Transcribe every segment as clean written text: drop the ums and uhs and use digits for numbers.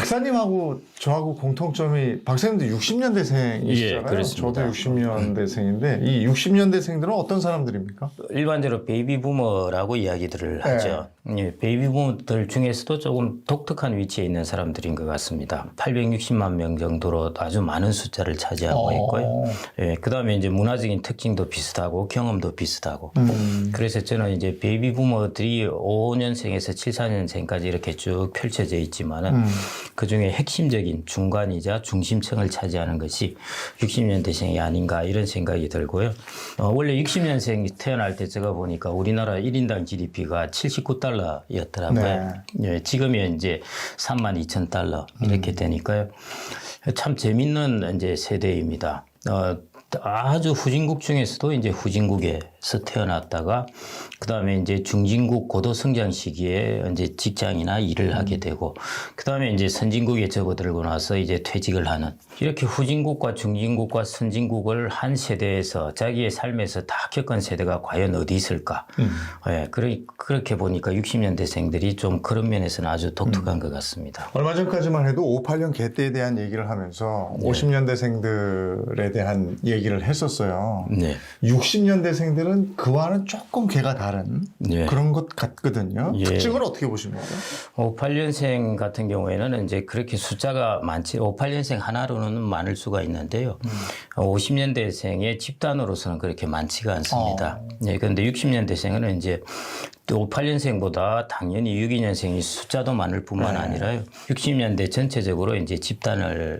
박사님하고 저하고 공통점이 박사님도 60년대생이시잖아요. 예, 그렇습니다. 저도 60년대생인데 이 60년대생들은 어떤 사람들입니까? 일반적으로 베이비 부머라고 이야기들을 하죠. 예, 베이비 부머들 중에서도 조금 독특한 위치에 있는 사람들인 것 같습니다. 860만 명 정도로 아주 많은 숫자를 차지하고 있고요. 예, 그다음에 이제 문화적인 특징도 비슷하고 경험도 비슷하고. 그래서 저는 이제 베이비 부머들이 55년생에서 74년생까지 이렇게 쭉 펼쳐져 있지만은 그 중에 핵심적인 중간이자 중심층을 차지하는 것이 60년대생이 아닌가 이런 생각이 들고요. 원래 60년생이 태어날 때 제가 보니까 우리나라 1인당 GDP가 79달러였더라고요. 네. 예, 지금이 이제 32,000달러 이렇게 되니까요. 참 재밌는 이제 세대입니다. 아주 후진국 중에서도 이제 후진국에서 태어났다가 그다음에 이제 중진국 고도 성장 시기에 이제 직장이나 일을 하게 되고 그다음에 이제 선진국에 접어들고 나서 이제 퇴직을 하는 이렇게 후진국과 중진국과 선진국을 한 세대에서 자기의 삶에서 다 겪은 세대가 과연 어디 있을까? 예, 그렇게 보니까 60년대생들이 좀 그런 면에서는 아주 독특한 것 같습니다. 얼마 전까지만 해도 58년 개떼에 대한 얘기를 하면서 50년대생들에 대한 얘기를 했었어요. 네. 60년대생들은 그와는 조금 개가 다른 그런 것 같거든요. 예. 특징을 어떻게 보십니까? 58년생 같은 경우에는 이제 그렇게 숫자가 많지, 58년생 하나로는 많을 수가 있는데요. 50년대생의 집단으로서는 그렇게 많지가 않습니다. 예, 그런데 60년대생은 이제 58년생보다 당연히 62년생이 숫자도 많을 뿐만 아니라요. 60년대 전체적으로 이제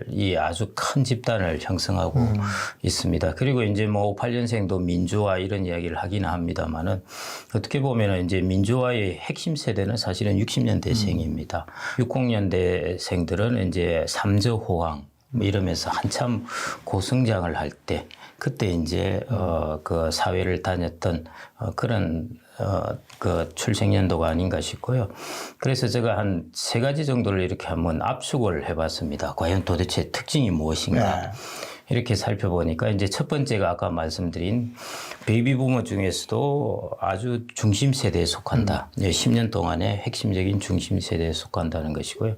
이 아주 큰 집단을 형성하고 있습니다. 그리고 이제 뭐 58년생도 민주화 이런 이야기를 하긴 합니다만은 어떻게 보면은 이제 민주화의 핵심 세대는 사실은 60년대생입니다. 60년대생들은 이제 삼저호황 뭐 이러면서 한참 고성장을 할 때 그때 이제 그 사회를 다녔던 그런 그 출생 연도가 아닌가 싶고요. 그래서 제가 한 3가지 정도를 이렇게 한번 압축을 해봤습니다. 과연 도대체 특징이 무엇인가? 네. 이렇게 살펴보니까 이제 첫 번째가 아까 말씀드린 베이비 부머 중에서도 아주 중심 세대에 속한다. 10년 동안의 핵심적인 중심 세대에 속한다는 것이고요.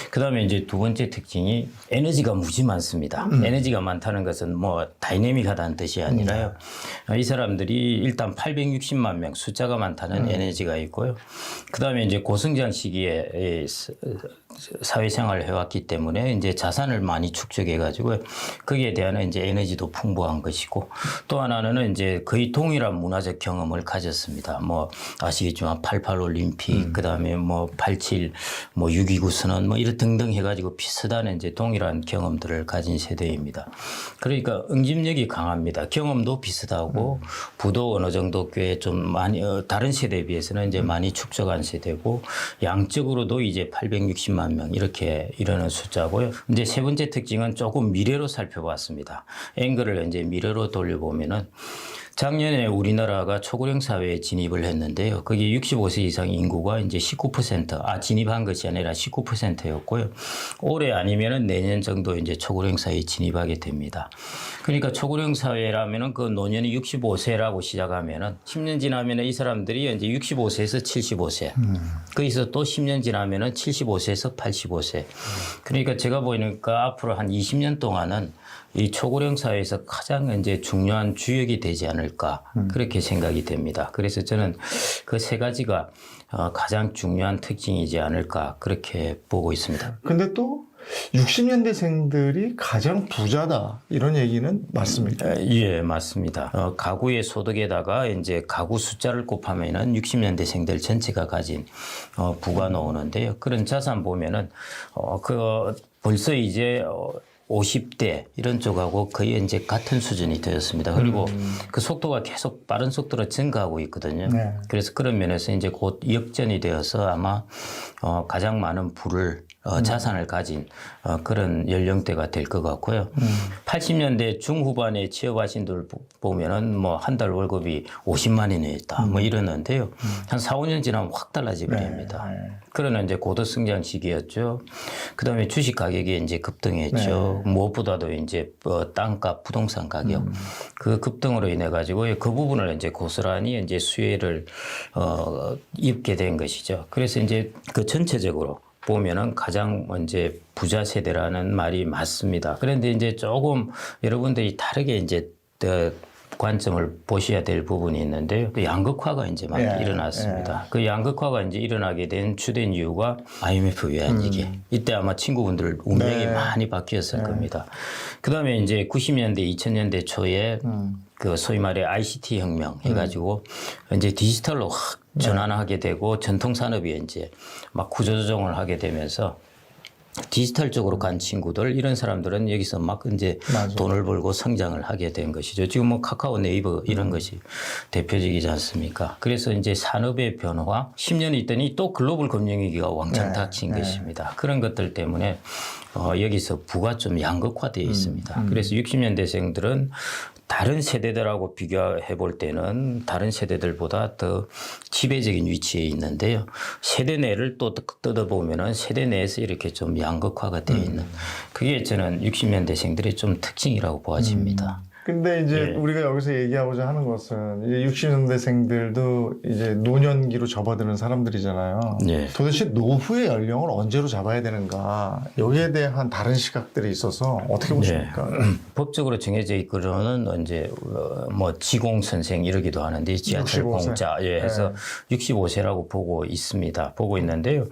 그다음에 이제 두 번째 특징이 에너지가 무지 많습니다. 에너지가 많다는 것은 뭐 다이내믹하다는 뜻이 아니라요. 이 사람들이 일단 860만 명 숫자가 많다는 에너지가 있고요. 그다음에 이제 고성장 시기에 사회생활을 해왔기 때문에 이제 자산을 많이 축적해 가지고 거기에 대한 이제 에너지도 풍부한 것이고 또 하나는 이제 거의 동일한 문화적 경험을 가졌습니다. 뭐 아시겠지만 88 올림픽 그다음에 뭐 87 뭐 6.29 선언 뭐 이런 등등 해가지고 비슷한 이제 동일한 경험들을 가진 세대입니다. 그러니까 응집력이 강합니다. 경험도 비슷하고 부도 어느 정도 꽤 좀 많이 다른 세대에 비해서는 이제 많이 축적한 세대고 양적으로도 이제 860만 명 이렇게 이르는 숫자고요. 이제 세 번째 특징은 조금 미래로 살펴봤습니다. 앵글을 이제 미래로 돌려보면은 작년에 우리나라가 초고령 사회에 진입을 했는데요. 거기 65세 이상 인구가 이제 19%, 진입한 것이 아니라 19%였고요. 올해 아니면은 내년 정도 이제 초고령 사회에 진입하게 됩니다. 그러니까 초고령 사회라면은 그 노년이 65세라고 시작하면은 10년 지나면은 이 사람들이 이제 65세에서 75세. 거기서 또 10년 지나면은 75세에서 85세. 그러니까 제가 보니까 앞으로 한 20년 동안은 이 초고령 사회에서 가장 이제 중요한 주역이 되지 않을까 그렇게 생각이 됩니다. 그래서 저는 그 3가지가 가장 중요한 특징이지 않을까 그렇게 보고 있습니다. 근데 또 60년대생들이 가장 부자다 이런 얘기는 맞습니까? 예, 맞습니다. 가구의 소득에다가 이제 가구 숫자를 곱하면은 60년대생들 전체가 가진 부가 나오는데요. 그런 자산 보면은 벌써 이제 50대 이런 쪽하고 거의 이제 같은 수준이 되었습니다. 그리고 그 속도가 계속 빠른 속도로 증가하고 있거든요. 네. 그래서 그런 면에서 이제 곧 역전이 되어서 아마 가장 많은 부를 자산을 가진 그런 연령대가 될 것 같고요. 80년대 중후반에 취업하신 분들 보면은 뭐 한 달 월급이 50만 원이었다 뭐 이러는데요. 한 4, 5년 지나면 확 달라져 버립니다. 그러나 이제 고도 성장 시기였죠. 그다음에 주식 가격이 이제 급등했죠. 무엇보다도 이제 땅값, 부동산 가격 그 급등으로 인해 가지고 그 부분을 이제 고스란히 이제 수혜를 입게 된 것이죠. 그래서 이제 그 전체적으로 보면은 가장 이제 부자 세대라는 말이 맞습니다. 그런데 이제 조금 여러분들이 다르게 이제 관점을 보셔야 될 부분이 있는데요. 양극화가 이제 막 일어났습니다. 그 양극화가 이제 일어나게 된 주된 이유가 IMF 외환위기. 이때 아마 친구분들 운명이 많이 바뀌었을 겁니다. 그 다음에 이제 90년대, 2000년대 초에 그 소위 말해 ICT 혁명 해가지고 이제 디지털로 확 전환하게 되고 전통 산업이 이제 막 구조조정을 하게 되면서 디지털 쪽으로 간 친구들 이런 사람들은 여기서 막 이제 돈을 벌고 성장을 하게 된 것이죠. 지금 뭐 카카오, 네이버 이런 것이 대표적이지 않습니까? 그래서 이제 산업의 변화 10년 있더니 또 글로벌 금융위기가 왕창 닥친 것입니다. 그런 것들 때문에 여기서 부가 좀 양극화되어 있습니다. 그래서 60년대생들은 다른 세대들하고 비교해 볼 때는 다른 세대들보다 더 지배적인 위치에 있는데요. 세대 내를 또 뜯어보면은 세대 내에서 이렇게 좀 양극화가 되어 있는 그게 저는 60년대생들의 좀 특징이라고 보아집니다. 근데 이제 우리가 여기서 얘기하고자 하는 것은 이제 60년대생들도 이제 노년기로 접어드는 사람들이잖아요. 도대체 노후의 연령을 언제로 잡아야 되는가? 여기에 대한 다른 시각들이 있어서 어떻게 보십니까? 법적으로 정해져 있고는 이제 뭐 지공선생 이러기도 하는데 지하철 65세. 공짜 해서 65세라고 보고 있습니다. 보고 있는데요.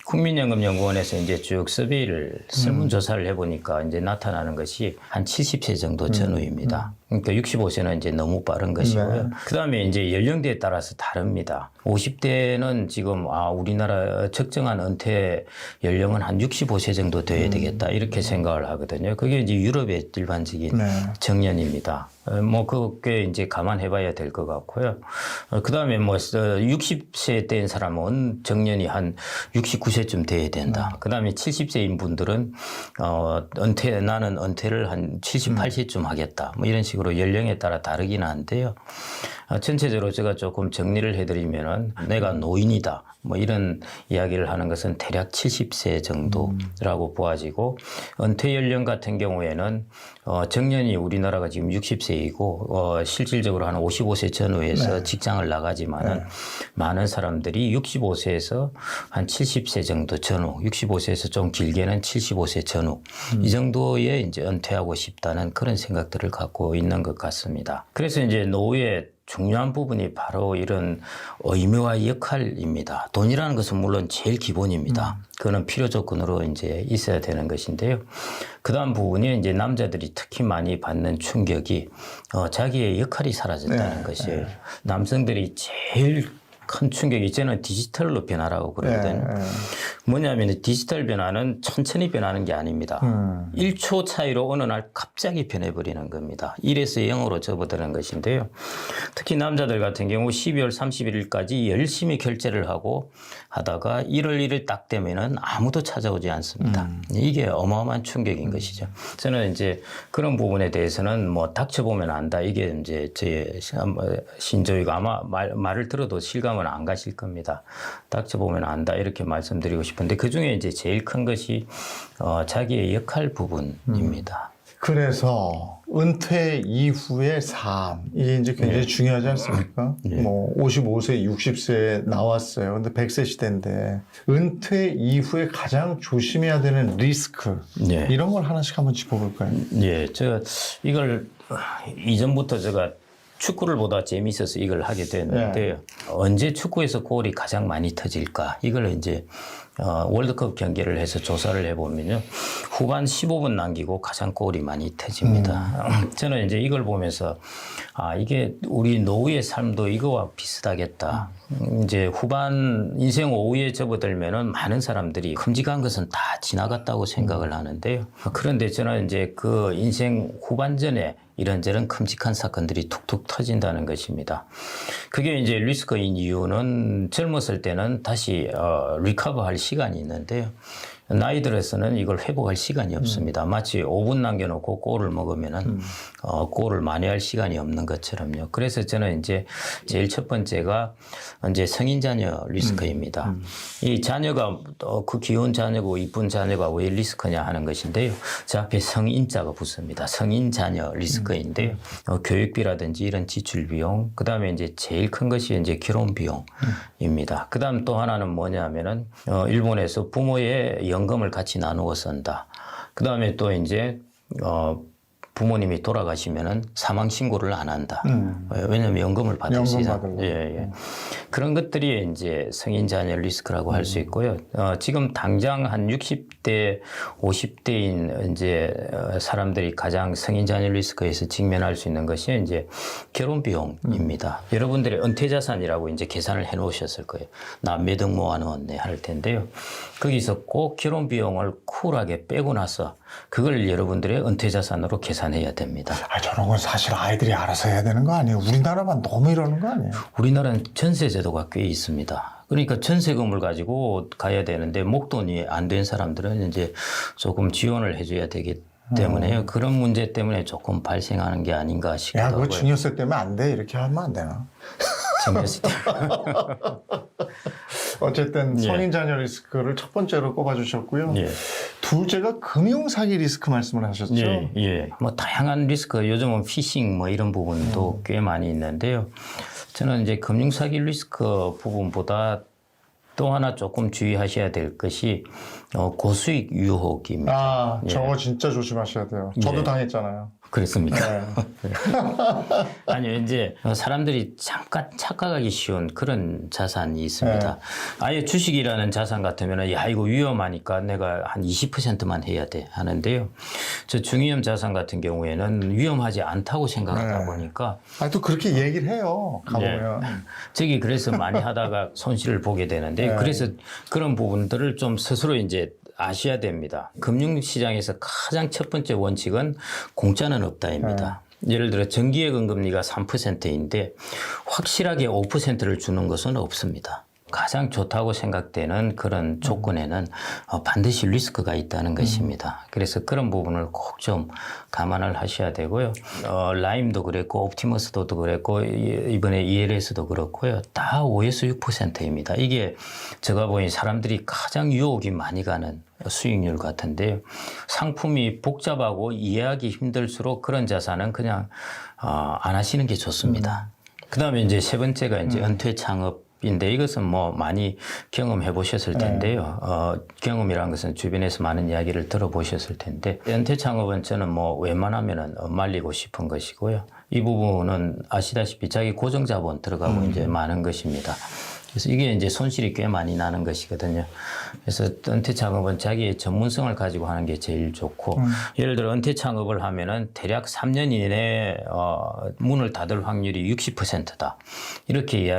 국민연금연구원에서 이제 쭉 서베이를 설문조사를 해보니까 이제 나타나는 것이 한 70세 정도 전후입니다. 그러니까 65세는 이제 너무 빠른 것이고요. 그 다음에 이제 연령대에 따라서 다릅니다. 50대는 지금 우리나라 적정한 은퇴 연령은 한 65세 정도 돼야 되겠다 이렇게 생각을 하거든요. 그게 이제 유럽의 일반적인 정년입니다. 뭐 그게 이제 감안해봐야 될 것 같고요. 그 다음에 뭐 60세 된 사람은 정년이 한 69세쯤 돼야 된다. 그 다음에 70세인 분들은 나는 은퇴를 한 78세쯤 하겠다. 뭐 이런 식으로 연령에 따라 다르긴 한데요. 전체적으로 제가 조금 정리를 해드리면은 내가 노인이다. 뭐 이런 이야기를 하는 것은 대략 70세 정도라고 보아지고 은퇴 연령 같은 경우에는 정년이 우리나라가 지금 60세이고 실질적으로 한 55세 전후에서 직장을 나가지만은 많은 사람들이 65세에서 한 70세 정도 전후, 65세에서 좀 길게는 75세 전후 이 정도에 이제 은퇴하고 싶다는 그런 생각들을 갖고 있는 것 같습니다. 그래서 이제 노후에 중요한 부분이 바로 이런 의무와 역할입니다. 돈이라는 것은 물론 제일 기본입니다. 그거는 필요 조건으로 이제 있어야 되는 것인데요. 그 다음 부분이 이제 남자들이 특히 많이 받는 충격이 자기의 역할이 사라졌다는 것이에요. 남성들이 제일 큰 충격이 저는 디지털로 변화라고 그러거든요. 뭐냐면 디지털 변화는 천천히 변하는 게 아닙니다. 1초 차이로 어느 날 갑자기 변해버리는 겁니다. 1에서 0으로 접어드는 것인데요. 특히 남자들 같은 경우 12월 31일까지 열심히 결제를 하고 하다가 1월 1일 딱 되면은 아무도 찾아오지 않습니다. 이게 어마어마한 충격인 것이죠. 저는 이제 그런 부분에 대해서는 뭐 닥쳐보면 안다. 이게 이제 제 신조이고 아마 말을 들어도 실감은 안 가실 겁니다. 닥쳐보면 안다. 이렇게 말씀드리고 싶은데 그 중에 이제 제일 큰 것이 자기의 역할 부분입니다. 그래서 은퇴 이후의 삶 이게 이제 굉장히 중요하지 않습니까? 뭐 55세, 60세에 나왔어요. 근데 100세 시대인데 은퇴 이후에 가장 조심해야 되는 리스크 이런 걸 하나씩 한번 짚어볼까요? 제가 이걸 이전부터 제가 축구를 보다 재미있어서 이걸 하게 됐는데요. 언제 축구에서 골이 가장 많이 터질까? 이걸 이제 월드컵 경기를 해서 조사를 해보면요. 후반 15분 남기고 가장 골이 많이 터집니다. 저는 이제 이걸 보면서 이게 우리 노후의 삶도 이거와 비슷하겠다. 이제 후반 인생 오후에 접어들면은 많은 사람들이 큼직한 것은 다 지나갔다고 생각을 하는데요. 그런데 저는 이제 그 인생 후반전에 이런저런 큼직한 사건들이 툭툭 터진다는 것입니다. 그게 이제 리스크인 이유는 젊었을 때는 다시 리커버할 시간이 있는데요. 나이 들어서는 이걸 회복할 시간이 없습니다. 마치 5분 남겨놓고 꼴을 먹으면은 꼴을 만회할 시간이 없는 것처럼요. 그래서 저는 이제 제일 첫 번째가 이제 성인 자녀 리스크입니다. 이 자녀가 그 귀여운 자녀고 이쁜 자녀가 왜 리스크냐 하는 것인데요. 저 앞에 성인자가 붙습니다. 성인 자녀 리스크인데요. 교육비라든지 이런 지출 비용, 그 다음에 이제 제일 큰 것이 이제 결혼 비용입니다. 그 다음 또 하나는 뭐냐면은 일본에서 부모의 연금을 같이 나누어 쓴다. 그 다음에 또 이제 부모님이 돌아가시면은 사망 신고를 안 한다. 왜냐하면 연금을 받을 수 있어요. 예. 그런 것들이 이제 성인 자녀 리스크라고 할 수 있고요. 지금 당장 한 60대, 50대인 이제 사람들이 가장 성인 자녀 리스크에서 직면할 수 있는 것이 이제 결혼 비용입니다. 여러분들의 은퇴 자산이라고 이제 계산을 해 놓으셨을 거예요. 나 몇 억 모아놓았네 할 텐데요. 거기서 꼭 결혼 비용을 쿨하게 빼고 나서 그걸 여러분들의 은퇴 자산으로 계산해야 됩니다. 저런 건 사실 아이들이 알아서 해야 되는 거 아니에요? 우리나라만 너무 이러는 거 아니에요? 우리나라는 전세 제도가 꽤 있습니다. 그러니까 전세금을 가지고 가야 되는데 목돈이 안 된 사람들은 이제 조금 지원을 해줘야 되기 때문에요. 그런 문제 때문에 조금 발생하는 게 아닌가 싶기도 하고요. 그거 증여세 때문에 안 돼? 이렇게 하면 안 되나? 증여세 어쨌든 성인 자녀 리스크를 첫 번째로 꼽아주셨고요. 예. 둘째가 금융사기 리스크 말씀을 하셨죠. 예. 뭐 다양한 리스크, 요즘은 피싱 뭐 이런 부분도 꽤 많이 있는데요. 저는 이제 금융사기 리스크 부분보다 또 하나 조금 주의하셔야 될 것이 고수익 유혹입니다. 저거 진짜 조심하셔야 돼요. 저도 당했잖아요. 그렇습니까? 아니요, 이제 사람들이 잠깐 착각하기 쉬운 그런 자산이 있습니다. 아예 주식이라는 자산 같으면 야 이거 위험하니까 내가 한 20%만 해야 돼 하는데요. 저 중위험 자산 같은 경우에는 위험하지 않다고 생각하다 보니까 또 그렇게 얘기를 해요. 가보면. 저기 그래서 많이 하다가 손실을 보게 되는데 그래서 그런 부분들을 좀 스스로 이제 아셔야 됩니다. 금융시장에서 가장 첫 번째 원칙은 공짜는 없다입니다. 예를 들어 정기예금 금리가 3%인데 확실하게 5%를 주는 것은 없습니다. 가장 좋다고 생각되는 그런 조건에는 반드시 리스크가 있다는 것입니다. 그래서 그런 부분을 꼭 좀 감안을 하셔야 되고요. 라임도 그랬고 옵티머스도 그랬고 이번에 ELS도 그렇고요. 다 5에서 6%입니다. 이게 제가 보니 사람들이 가장 유혹이 많이 가는 수익률 같은데요. 상품이 복잡하고 이해하기 힘들수록 그런 자산은 그냥 안 하시는 게 좋습니다. 그 다음에 이제 세 번째가 이제 은퇴 창업 인데 이것은 뭐 많이 경험해 보셨을 텐데요. 경험이라는 것은 주변에서 많은 이야기를 들어보셨을 텐데 은퇴 창업은 저는 뭐 웬만하면은 말리고 싶은 것이고요. 이 부분은 아시다시피 자기 고정 자본 들어가고 이제 많은 것입니다. 그래서 이게 이제 손실이 꽤 많이 나는 것이거든요. 그래서 은퇴 창업은 자기의 전문성을 가지고 하는 게 제일 좋고, 예를 들어 은퇴 창업을 하면은 대략 3년 이내에 문을 닫을 확률이 60%다. 이렇게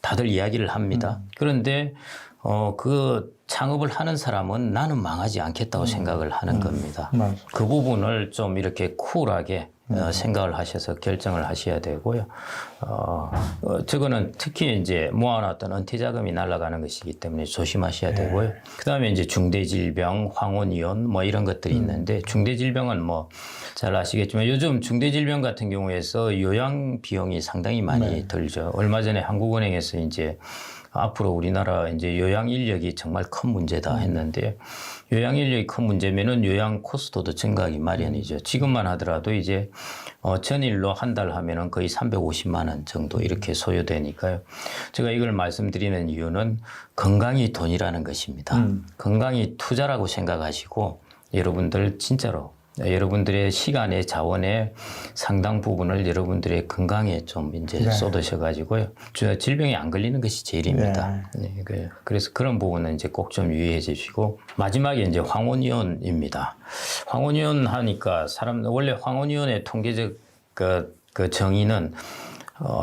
다들 이야기를 합니다. 그런데 그 창업을 하는 사람은 나는 망하지 않겠다고 생각을 하는 겁니다. 그 부분을 좀 이렇게 쿨하게 생각을 하셔서 결정을 하셔야 되고요. 저거는 특히 이제 모아놨던 은퇴 자금이 날아가는 것이기 때문에 조심하셔야 되고요. 그 다음에 이제 중대질병, 황혼이혼 뭐 이런 것들이 있는데 중대질병은 뭐 잘 아시겠지만 요즘 중대질병 같은 경우에서 요양 비용이 상당히 많이 들죠. 얼마 전에 한국은행에서 이제 앞으로 우리나라 이제 요양 인력이 정말 큰 문제다 했는데 요양 인력이 큰 문제면은 요양 코스트도 증가하기 마련이죠. 지금만 하더라도 이제 전일로 한 달 하면은 거의 350만 원 정도 이렇게 소요되니까요. 제가 이걸 말씀드리는 이유는 건강이 돈이라는 것입니다. 건강이 투자라고 생각하시고 여러분들 진짜로 여러분들의 시간의 자원의 상당 부분을 여러분들의 건강에 좀 이제 쏟으셔가지고요. 질병에 안 걸리는 것이 제일입니다. 그래서 그런 부분은 이제 꼭 좀 유의해 주시고 마지막에 이제 황혼이혼입니다. 황혼이혼 하니까 원래 황혼이혼의 통계적 그 정의는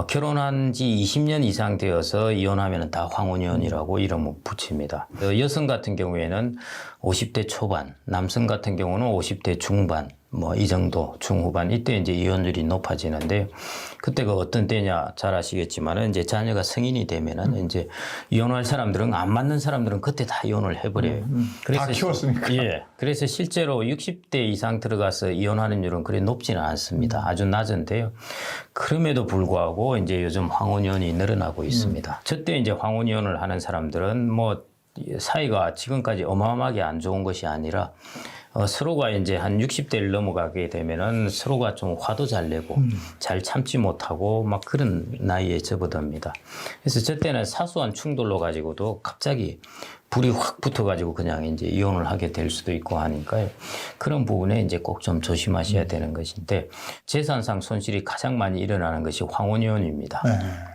결혼한 지 20년 이상 되어서 이혼하면 다 황혼이혼이라고 이름을 붙입니다. 여성 같은 경우에는 50대 초반, 남성 같은 경우는 50대 중반, 뭐 이 정도 중후반 이때 이제 이혼율이 높아지는데 그때가 어떤 때냐 잘 아시겠지만은 이제 자녀가 성인이 되면은 이제 이혼할 사람들은 안 맞는 사람들은 그때 다 이혼을 해버려요. 다 키웠으니까. 예. 그래서 실제로 60대 이상 들어가서 이혼하는 율은 그리 높지는 않습니다. 아주 낮은데요. 그럼에도 불구하고 이제 요즘 황혼이혼이 늘어나고 있습니다. 저때 이제 황혼이혼을 하는 사람들은 뭐 사이가 지금까지 어마어마하게 안 좋은 것이 아니라 서로가 이제 한 60대를 넘어가게 되면은 서로가 좀 화도 잘 내고 잘 참지 못하고 막 그런 나이에 접어듭니다. 그래서 저 때는 사소한 충돌로 가지고도 갑자기 불이 확 붙어가지고 그냥 이제 이혼을 하게 될 수도 있고 하니까요. 그런 부분에 이제 꼭 좀 조심하셔야 되는 것인데 재산상 손실이 가장 많이 일어나는 것이 황혼이혼입니다. 네.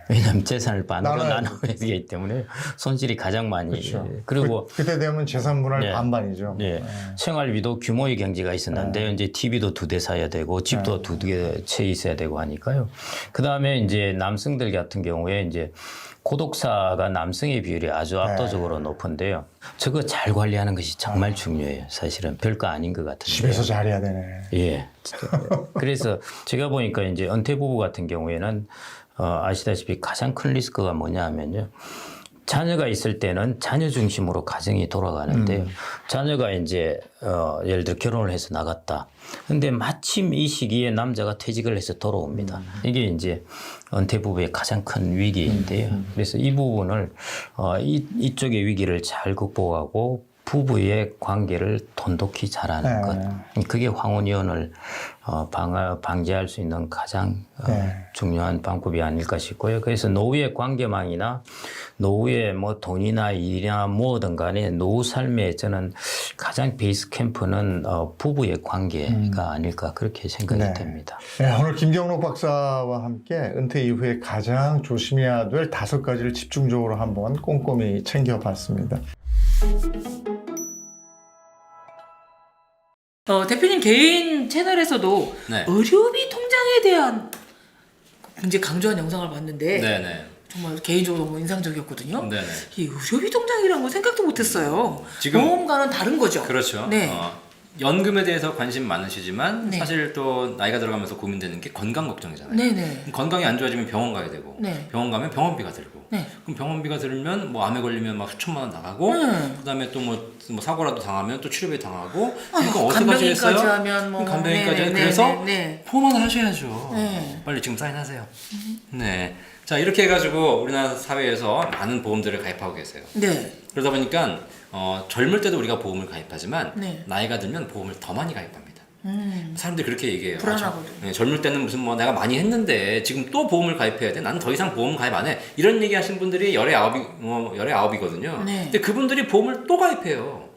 왜냐하면 재산을 반으로 나눠야 되기 때문에 손실이 가장 많이. 그렇죠. 그리고 그때 되면 재산 분할 네. 반반이죠. 예. 생활비도 규모의 경제가 있었는데 이제 TV도 2대 사야 되고 집도 2개 채 있어야 되고 하니까요. 그 다음에 이제 남성들 같은 경우에 이제 고독사가 남성의 비율이 아주 압도적으로 높은데요. 저거 잘 관리하는 것이 정말 중요해요. 사실은 별거 아닌 것 같은데. 집에서 잘해야 되네. 예. 그래서 제가 보니까 이제 은퇴 부부 같은 경우에는 아시다시피 가장 큰 리스크가 뭐냐 하면요. 자녀가 있을 때는 자녀 중심으로 가정이 돌아가는데요. 자녀가 이제 예를 들어 결혼을 해서 나갔다. 근데 마침 이 시기에 남자가 퇴직을 해서 돌아옵니다. 이게 이제 은퇴 부부의 가장 큰 위기인데요. 그래서 이 부분을 이쪽의 위기를 잘 극복하고 부부의 관계를 돈독히 잘하는 것. 그게 황혼이혼을 방지할 수 있는 가장 중요한 방법이 아닐까 싶고요. 그래서 노후의 관계망이나 노후의 뭐 돈이나 일이나 뭐든 간에 노후 삶에 저는 가장 베이스 캠프는 부부의 관계가 아닐까 그렇게 생각이 됩니다. 네, 오늘 김경록 박사와 함께 은퇴 이후에 가장 조심해야 될 5가지를 집중적으로 한번 꼼꼼히 챙겨봤습니다. 대표님 개인 채널에서도 네. 의료비 통장에 대한 굉장히 강조한 영상을 봤는데 네네. 정말 개인적으로 너무 인상적이었거든요. 네네. 이 의료비 통장이라는 건 생각도 못했어요. 지금- 보험과는 다른 거죠. 그렇죠. 네. 연금에 대해서 관심 많으시지만 네. 사실 또 나이가 들어가면서 고민되는 게 건강 걱정이잖아요. 네네. 건강이 안 좋아지면 병원 가야 되고 네. 병원 가면 병원비가 들고 네. 그럼 병원비가 들면 뭐 암에 걸리면 막 수천만 원 나가고 그다음에 또 뭐 사고라도 당하면 또 치료비 당하고 그러니까 어디까지 간병인까지 했어요? 하면 뭐 간병인까지 네네, 그래서 네네. 보험 하나 하셔야죠. 네. 빨리 지금 사인하세요. 네. 자 이렇게 해가지고 우리나라 사회에서 많은 보험들을 가입하고 계세요. 네. 그러다 보니까 젊을 때도 우리가 보험을 가입하지만 네. 나이가 들면 보험을 더 많이 가입합니다. 사람들이 그렇게 얘기해요. 불안하거든요. 네, 젊을 때는 무슨 뭐 내가 많이 했는데 지금 또 보험을 가입해야 돼. 나는 더 이상 보험 가입 안 해. 이런 얘기 하신 분들이 열의 아홉이거든요. 네. 근데 그분들이 보험을 또 가입해요.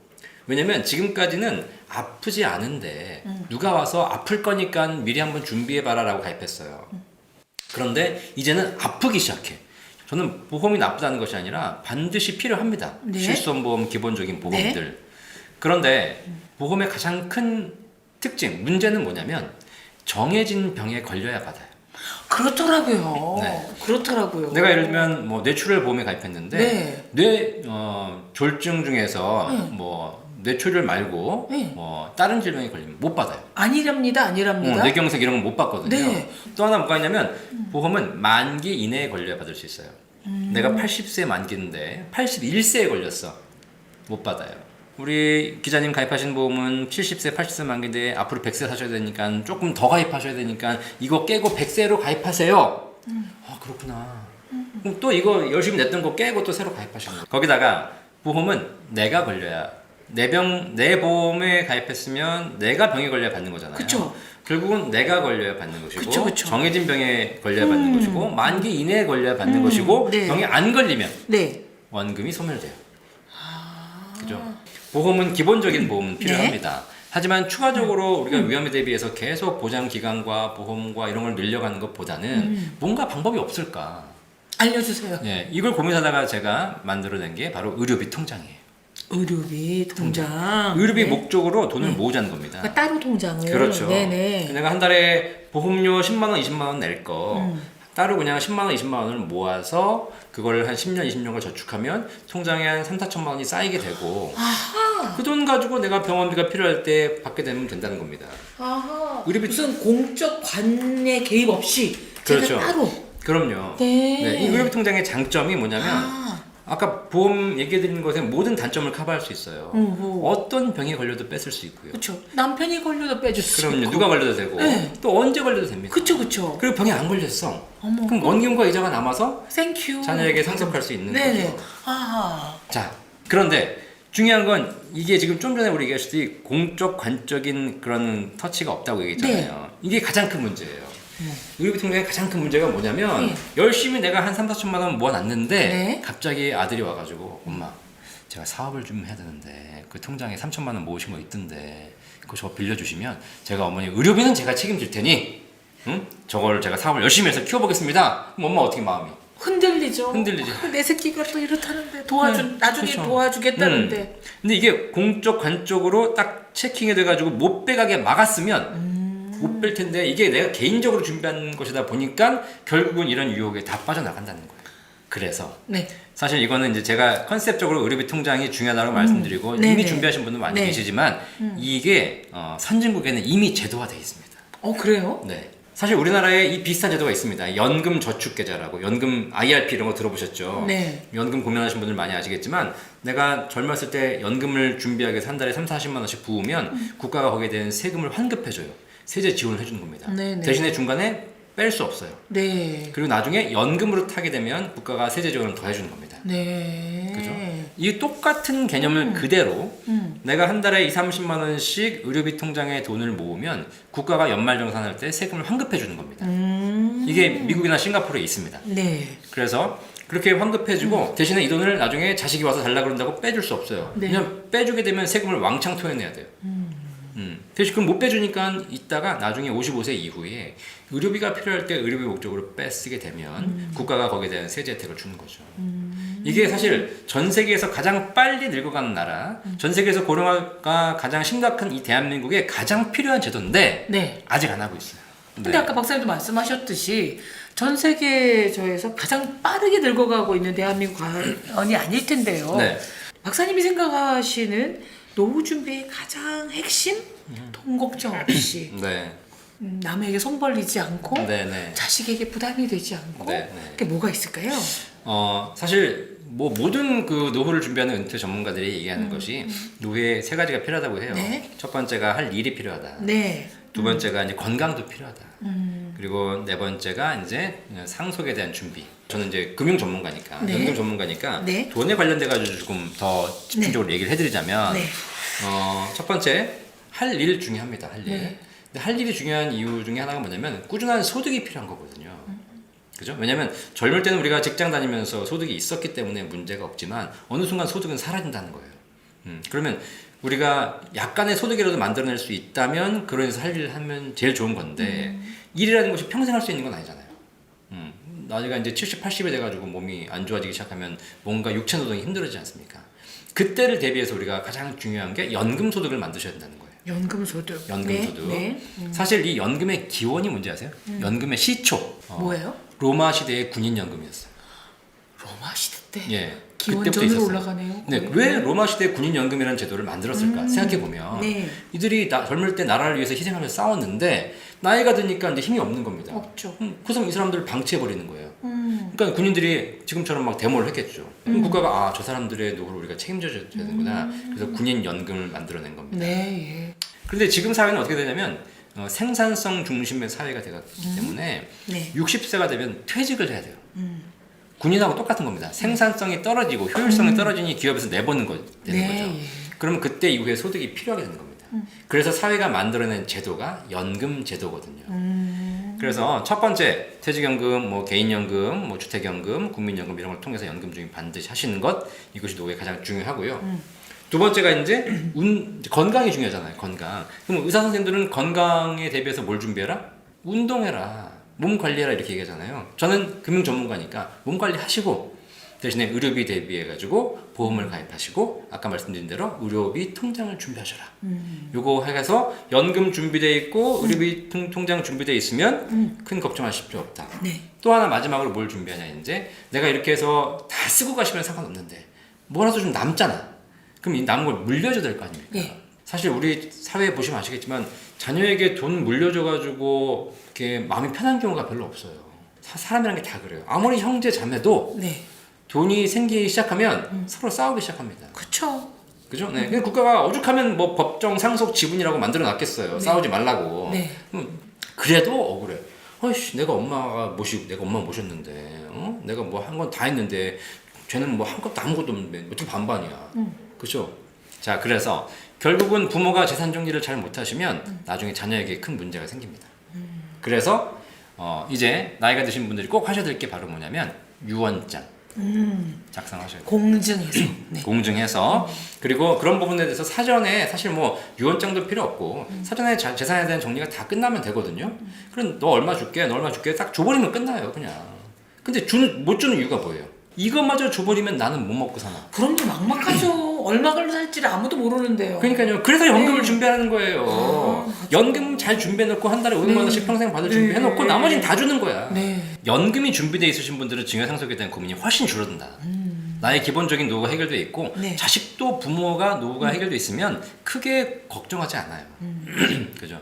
왜냐면 지금까지는 아프지 않은데 누가 와서 아플 거니까 미리 한번 준비해봐라라고 가입했어요. 그런데 이제는 아프기 시작해. 저는 보험이 나쁘다는 것이 아니라 반드시 필요합니다. 네. 실손보험, 기본적인 보험들. 그런데 보험의 가장 큰 특징, 문제는 뭐냐면 정해진 병에 걸려야 받아요. 그렇더라고요. 네. 그렇더라고요. 내가 예를 들면 뭐 뇌출혈 보험에 가입했는데 네. 뇌 졸중 중에서 뭐 뇌출혈 말고 네. 뭐 다른 질병에 걸리면 못 받아요. 아니랍니다. 뇌경색 이런 건 못 받거든요. 네. 또 하나 뭐가 있냐면 보험은 만기 이내에 걸려야 받을 수 있어요. 내가 80세 만기인데 81세에 걸렸어. 못 받아요. 우리 기자님 가입하신 보험은 70세, 80세 만기인데 앞으로 100세 사셔야 되니까 조금 더 가입하셔야 되니까 이거 깨고 100세로 가입하세요. 아 그렇구나. 그럼 또 이거 열심히 냈던 거 깨고 또 새로 가입하시는 거예요. 거기다가 보험은 내가 걸려야 내 보험에 가입했으면 내가 병에 걸려야 받는 거잖아요. 그쵸. 결국은 내가 걸려야 받는 것이고 그쵸, 그쵸. 정해진 병에 걸려야 받는 것이고 만기 이내에 걸려야 받는 것이고 네. 병에 안 걸리면 네. 원금이 소멸돼요. 그죠? 보험은 기본적인 보험은 필요합니다. 하지만 추가적으로 우리가 위험에 대비해서 계속 보장 기간과 보험과 이런 걸 늘려가는 것보다는 뭔가 방법이 없을까? 알려주세요. 네, 이걸 고민하다가 제가 만들어낸 게 바로 의료비 통장이에요. 의료비 통장. 의료비 네. 목적으로 돈을 모으자는 겁니다. 그러니까 따로 통장을. 그렇죠. 네네. 내가 한 달에 보험료 10만 원, 20만 원 낼 거 따로 그냥 10만 원, 20만 원을 모아서 그걸 한 10년, 20년간 저축하면 통장에 한 3, 4천만 원이 쌓이게 되고 그 돈 가지고 내가 병원비가 필요할 때 받게 되면 된다는 겁니다. 아하. 의료비- 무슨 공적 관내 개입 없이 그렇죠. 제가 따로. 그럼요. 네. 이 의료비 통장의 장점이 뭐냐면 아. 아까 보험 얘기해드린 것의 모든 단점을 커버할 수 있어요. 뭐. 어떤 병이 걸려도 뺏을 수 있고요. 그렇죠. 남편이 걸려도 빼줄 수 그럼요. 있고. 누가 걸려도 되고 네. 또 언제 걸려도 됩니다. 그쵸. 그리고 병이 안 걸렸어. 어머. 그럼 원금과 이자가 남아서 땡큐. 자녀에게 상속할 수 있는 네네. 거죠. 아하. 자, 그런데 중요한 건 이게 지금 좀 전에 우리 얘기했듯이 공적 관적인 그런 터치가 없다고 얘기했잖아요. 이게 가장 큰 문제예요. 의료비 통장의 가장 큰 문제가 뭐냐면 네. 열심히 내가 한 3, 4천만 원 모아놨는데 네. 갑자기 아들이 와가지고 엄마 제가 사업을 좀 해야 되는데 그 통장에 3천만 원 모으신 거 있던데 그거 저 빌려주시면 제가 어머니 의료비는 제가 책임질 테니 응? 저걸 제가 사업을 열심히 해서 키워보겠습니다. 그럼 엄마 어떻게 마음이? 흔들리죠. 흔들리죠. 내 새끼가 또 이렇다는데 네, 나중에 그렇죠. 도와주겠다는데. 근데 이게 공적 관적으로 딱 체킹이 돼가지고 못 빼가게 막았으면 못 뺄 텐데 이게 내가 개인적으로 준비한 것이다 보니까 결국은 이런 유혹에 다 빠져나간다는 거예요. 그래서 네. 사실 이거는 이제 제가 컨셉적으로 의료비 통장이 중요하다고 말씀드리고 네네. 이미 준비하신 분들 많이 네. 계시지만 이게 선진국에는 이미 제도화 되어 있습니다. 그래요? 네. 사실 우리나라에 이 비슷한 제도가 있습니다. 연금 저축 계좌라고 연금 IRP 이런 거 들어보셨죠? 네. 연금 고민하신 분들 많이 아시겠지만 내가 젊었을 때 연금을 준비하기 위해서 한 달에 3, 40만 원씩 부으면 국가가 거기에 대한 세금을 환급해줘요. 세제 지원을 해주는 겁니다. 네네. 대신에 중간에 뺄 수 없어요. 네. 그리고 나중에 연금으로 타게 되면 국가가 세제 지원을 더해주는 겁니다. 네. 그죠? 이 똑같은 개념을 그대로 내가 한 달에 2, 30만 원씩 의료비 통장에 돈을 모으면 국가가 연말정산할 때 세금을 환급해 주는 겁니다. 이게 미국이나 싱가포르에 있습니다. 네. 그래서 그렇게 환급해주고 대신에 이 돈을 나중에 자식이 와서 달라 그런다고 빼줄 수 없어요. 네. 그냥 빼주게 되면 세금을 왕창 토해내야 돼요. 대신 그럼 못 빼주니까 이따가 나중에 55세 이후에 의료비가 필요할 때 의료비 목적으로 빼쓰게 되면 국가가 거기에 대한 세제 혜택을 주는 거죠. 이게 사실 전 세계에서 가장 빨리 늙어가는 나라, 전 세계에서 고령화가 가장 심각한 이 대한민국에 가장 필요한 제도인데 네. 아직 안 하고 있어요. 근데 아까 박사님도 말씀하셨듯이 전 세계에서 가장 빠르게 늙어가고 있는 대한민국이 아닐 텐데요. 네. 박사님이 생각하시는 노후 준비의 가장 핵심? 돈 걱정 없이 네. 남에게 손 벌리지 않고 네. 자식에게 부담이 되지 않고 네. 그게 뭐가 있을까요? 사실 뭐 모든 그 노후를 준비하는 은퇴 전문가들이 얘기하는 것이 노후에 세 가지가 필요하다고 해요. 네. 첫 번째가 할 일이 필요하다. 네. 두 번째가 이제 건강도 필요하다. 그리고 네 번째가 이제 상속에 대한 준비. 저는 이제 금융 전문가니까, 네. 연금 전문가니까 네. 돈에 관련돼 가지고 조금 더 집중적으로 얘기를 해드리자면, 네. 첫 번째 할 일 중요합니다. 할 일. 네. 근데 할 일이 중요한 이유 중에 하나가 뭐냐면 꾸준한 소득이 필요한 거거든요. 그죠? 왜냐면 젊을 때는 우리가 직장 다니면서 소득이 있었기 때문에 문제가 없지만 어느 순간 소득은 사라진다는 거예요. 그러면 우리가 약간의 소득이라도 만들어낼 수 있다면 그러면서 할 일을 하면 제일 좋은 건데 일이라는 것이 평생 할 수 있는 건 아니잖아요. 나이가 이제 70, 80이 돼가지고 몸이 안 좋아지기 시작하면 뭔가 육체 노동이 힘들어지지 않습니까? 그때를 대비해서 우리가 가장 중요한 게 연금 소득을 만드셔야 된다는 거예요. 연금 소득. 연금 네. 소득. 네. 사실 이 연금의 기원이 뭔지 아세요? 연금의 시초. 뭐예요? 로마 시대의 군인 연금이었어요. 로마 시대 때. 예. 기원전으로 있었어요. 올라가네요. 네, 왜 로마 시대 군인 연금이라는 제도를 만들었을까 생각해 보면 네. 이들이 젊을 때 나라를 위해서 희생하면서 싸웠는데 나이가 드니까 이제 힘이 없는 겁니다. 없죠. 그래서 이 사람들을 방치해 버리는 거예요. 그러니까 군인들이 지금처럼 막 데모를 했겠죠. 그럼 국가가 저 사람들의 노후를 우리가 책임져줘야 되는구나. 그래서 군인 연금을 만들어낸 겁니다. 네. 예. 그런데 지금 사회는 어떻게 되냐면 생산성 중심의 사회가 되기 때문에 네. 60세가 되면 퇴직을 해야 돼요. 군인하고 똑같은 겁니다. 생산성이 떨어지고 효율성이 떨어지니 기업에서 내보는 되는 네, 거죠. 예. 그러면 그때 이후에 소득이 필요하게 되는 겁니다. 그래서 사회가 만들어낸 제도가 연금 제도거든요. 그래서 첫 번째 퇴직연금, 뭐 개인연금, 뭐 주택연금, 국민연금 이런 걸 통해서 연금 중에 반드시 하시는 것 이것이 노후에 가장 중요하고요. 두 번째가 이제 건강이 중요하잖아요. 건강. 그럼 의사 선생님들은 건강에 대비해서 뭘 준비해라? 운동해라. 몸 관리해라 이렇게 얘기하잖아요. 저는 금융 전문가니까 몸 관리하시고 대신에 의료비 대비해가지고 보험을 가입하시고 아까 말씀드린 대로 의료비 통장을 준비하셔라. 요거 해서 연금 준비돼 있고 의료비 통장 준비돼 있으면 큰 걱정하실 필요 없다. 네. 또 하나 마지막으로 뭘 준비하냐 이제 내가 이렇게 해서 다 쓰고 가시면 상관없는데 뭐라도 좀 남잖아. 그럼 이 남은 걸 물려줘야 될 거 아닙니까? 네. 사실 우리 사회에 보시면 아시겠지만 자녀에게 돈 물려줘가지고 이렇게 마음이 편한 경우가 별로 없어요. 사람이라는 게 다 그래요. 아무리 형제 자매도 네. 돈이 생기기 시작하면 서로 싸우기 시작합니다. 그쵸. 그죠? 네. 근데 국가가 오죽하면 뭐 법정 상속 지분이라고 만들어 놨겠어요. 네. 싸우지 말라고. 네. 그래도 억울해. 어이씨, 내가 엄마 모셨는데, 내가 뭐 한 건 다 했는데, 쟤는 뭐 한 것도 아무것도 없는데, 어떻게 반반이야. 그죠? 자, 그래서 결국은 부모가 재산 정리를 잘 못하시면 나중에 자녀에게 큰 문제가 생깁니다. 그래서 이제 나이가 드신 분들이 꼭 하셔야 될 게 바로 뭐냐면 유언장 작성하셔야 돼요. 공증해서. 네. 공증해서 그리고 그런 부분에 대해서 사전에 사실 뭐 유언장도 필요 없고 사전에 재산에 대한 정리가 다 끝나면 되거든요. 그럼 너 얼마 줄게 딱 줘버리면 끝나요 그냥. 근데 못 주는 이유가 뭐예요? 이것마저 줘버리면 나는 못 먹고 사나. 그럼요, 막막하죠. 얼마 걸로 살지를 아무도 모르는데요. 그러니까요. 그래서 연금을 네. 준비하는 거예요. 연금 잘 준비해놓고 한 달에 500만 원씩 평생 받을 준비해놓고 나머지는 다 주는 거야. 네. 연금이 준비돼 있으신 분들은 증여상속에 대한 고민이 훨씬 줄어든다. 나의 기본적인 노후가 해결돼 있고 네. 자식도 부모가 노후가 해결돼 있으면 크게 걱정하지 않아요. 그죠?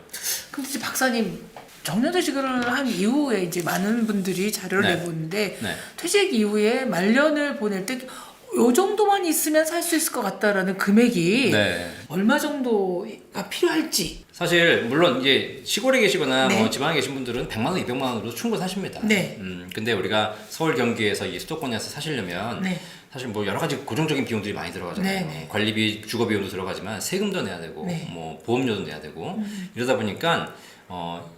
근데 이제 박사님 정년퇴직을 한 이후에 이제 많은 분들이 자료를 네. 내보는데 네. 퇴직 이후에 말년을 보낼 때 요 정도만 있으면 살 수 있을 것 같다라는 금액이 네. 얼마 정도가 필요할지. 사실 물론 이제 시골에 계시거나 네. 뭐 지방에 계신 분들은 100만 원, 200만 원으로 충분하십니다. 네. 근데 우리가 서울 경기에서 이 수도권에서 사시려면 네. 사실 뭐 여러 가지 고정적인 비용들이 많이 들어가잖아요. 네, 네. 관리비, 주거 비용도 들어가지만 세금도 내야 되고 네. 뭐 보험료도 내야 되고 이러다 보니까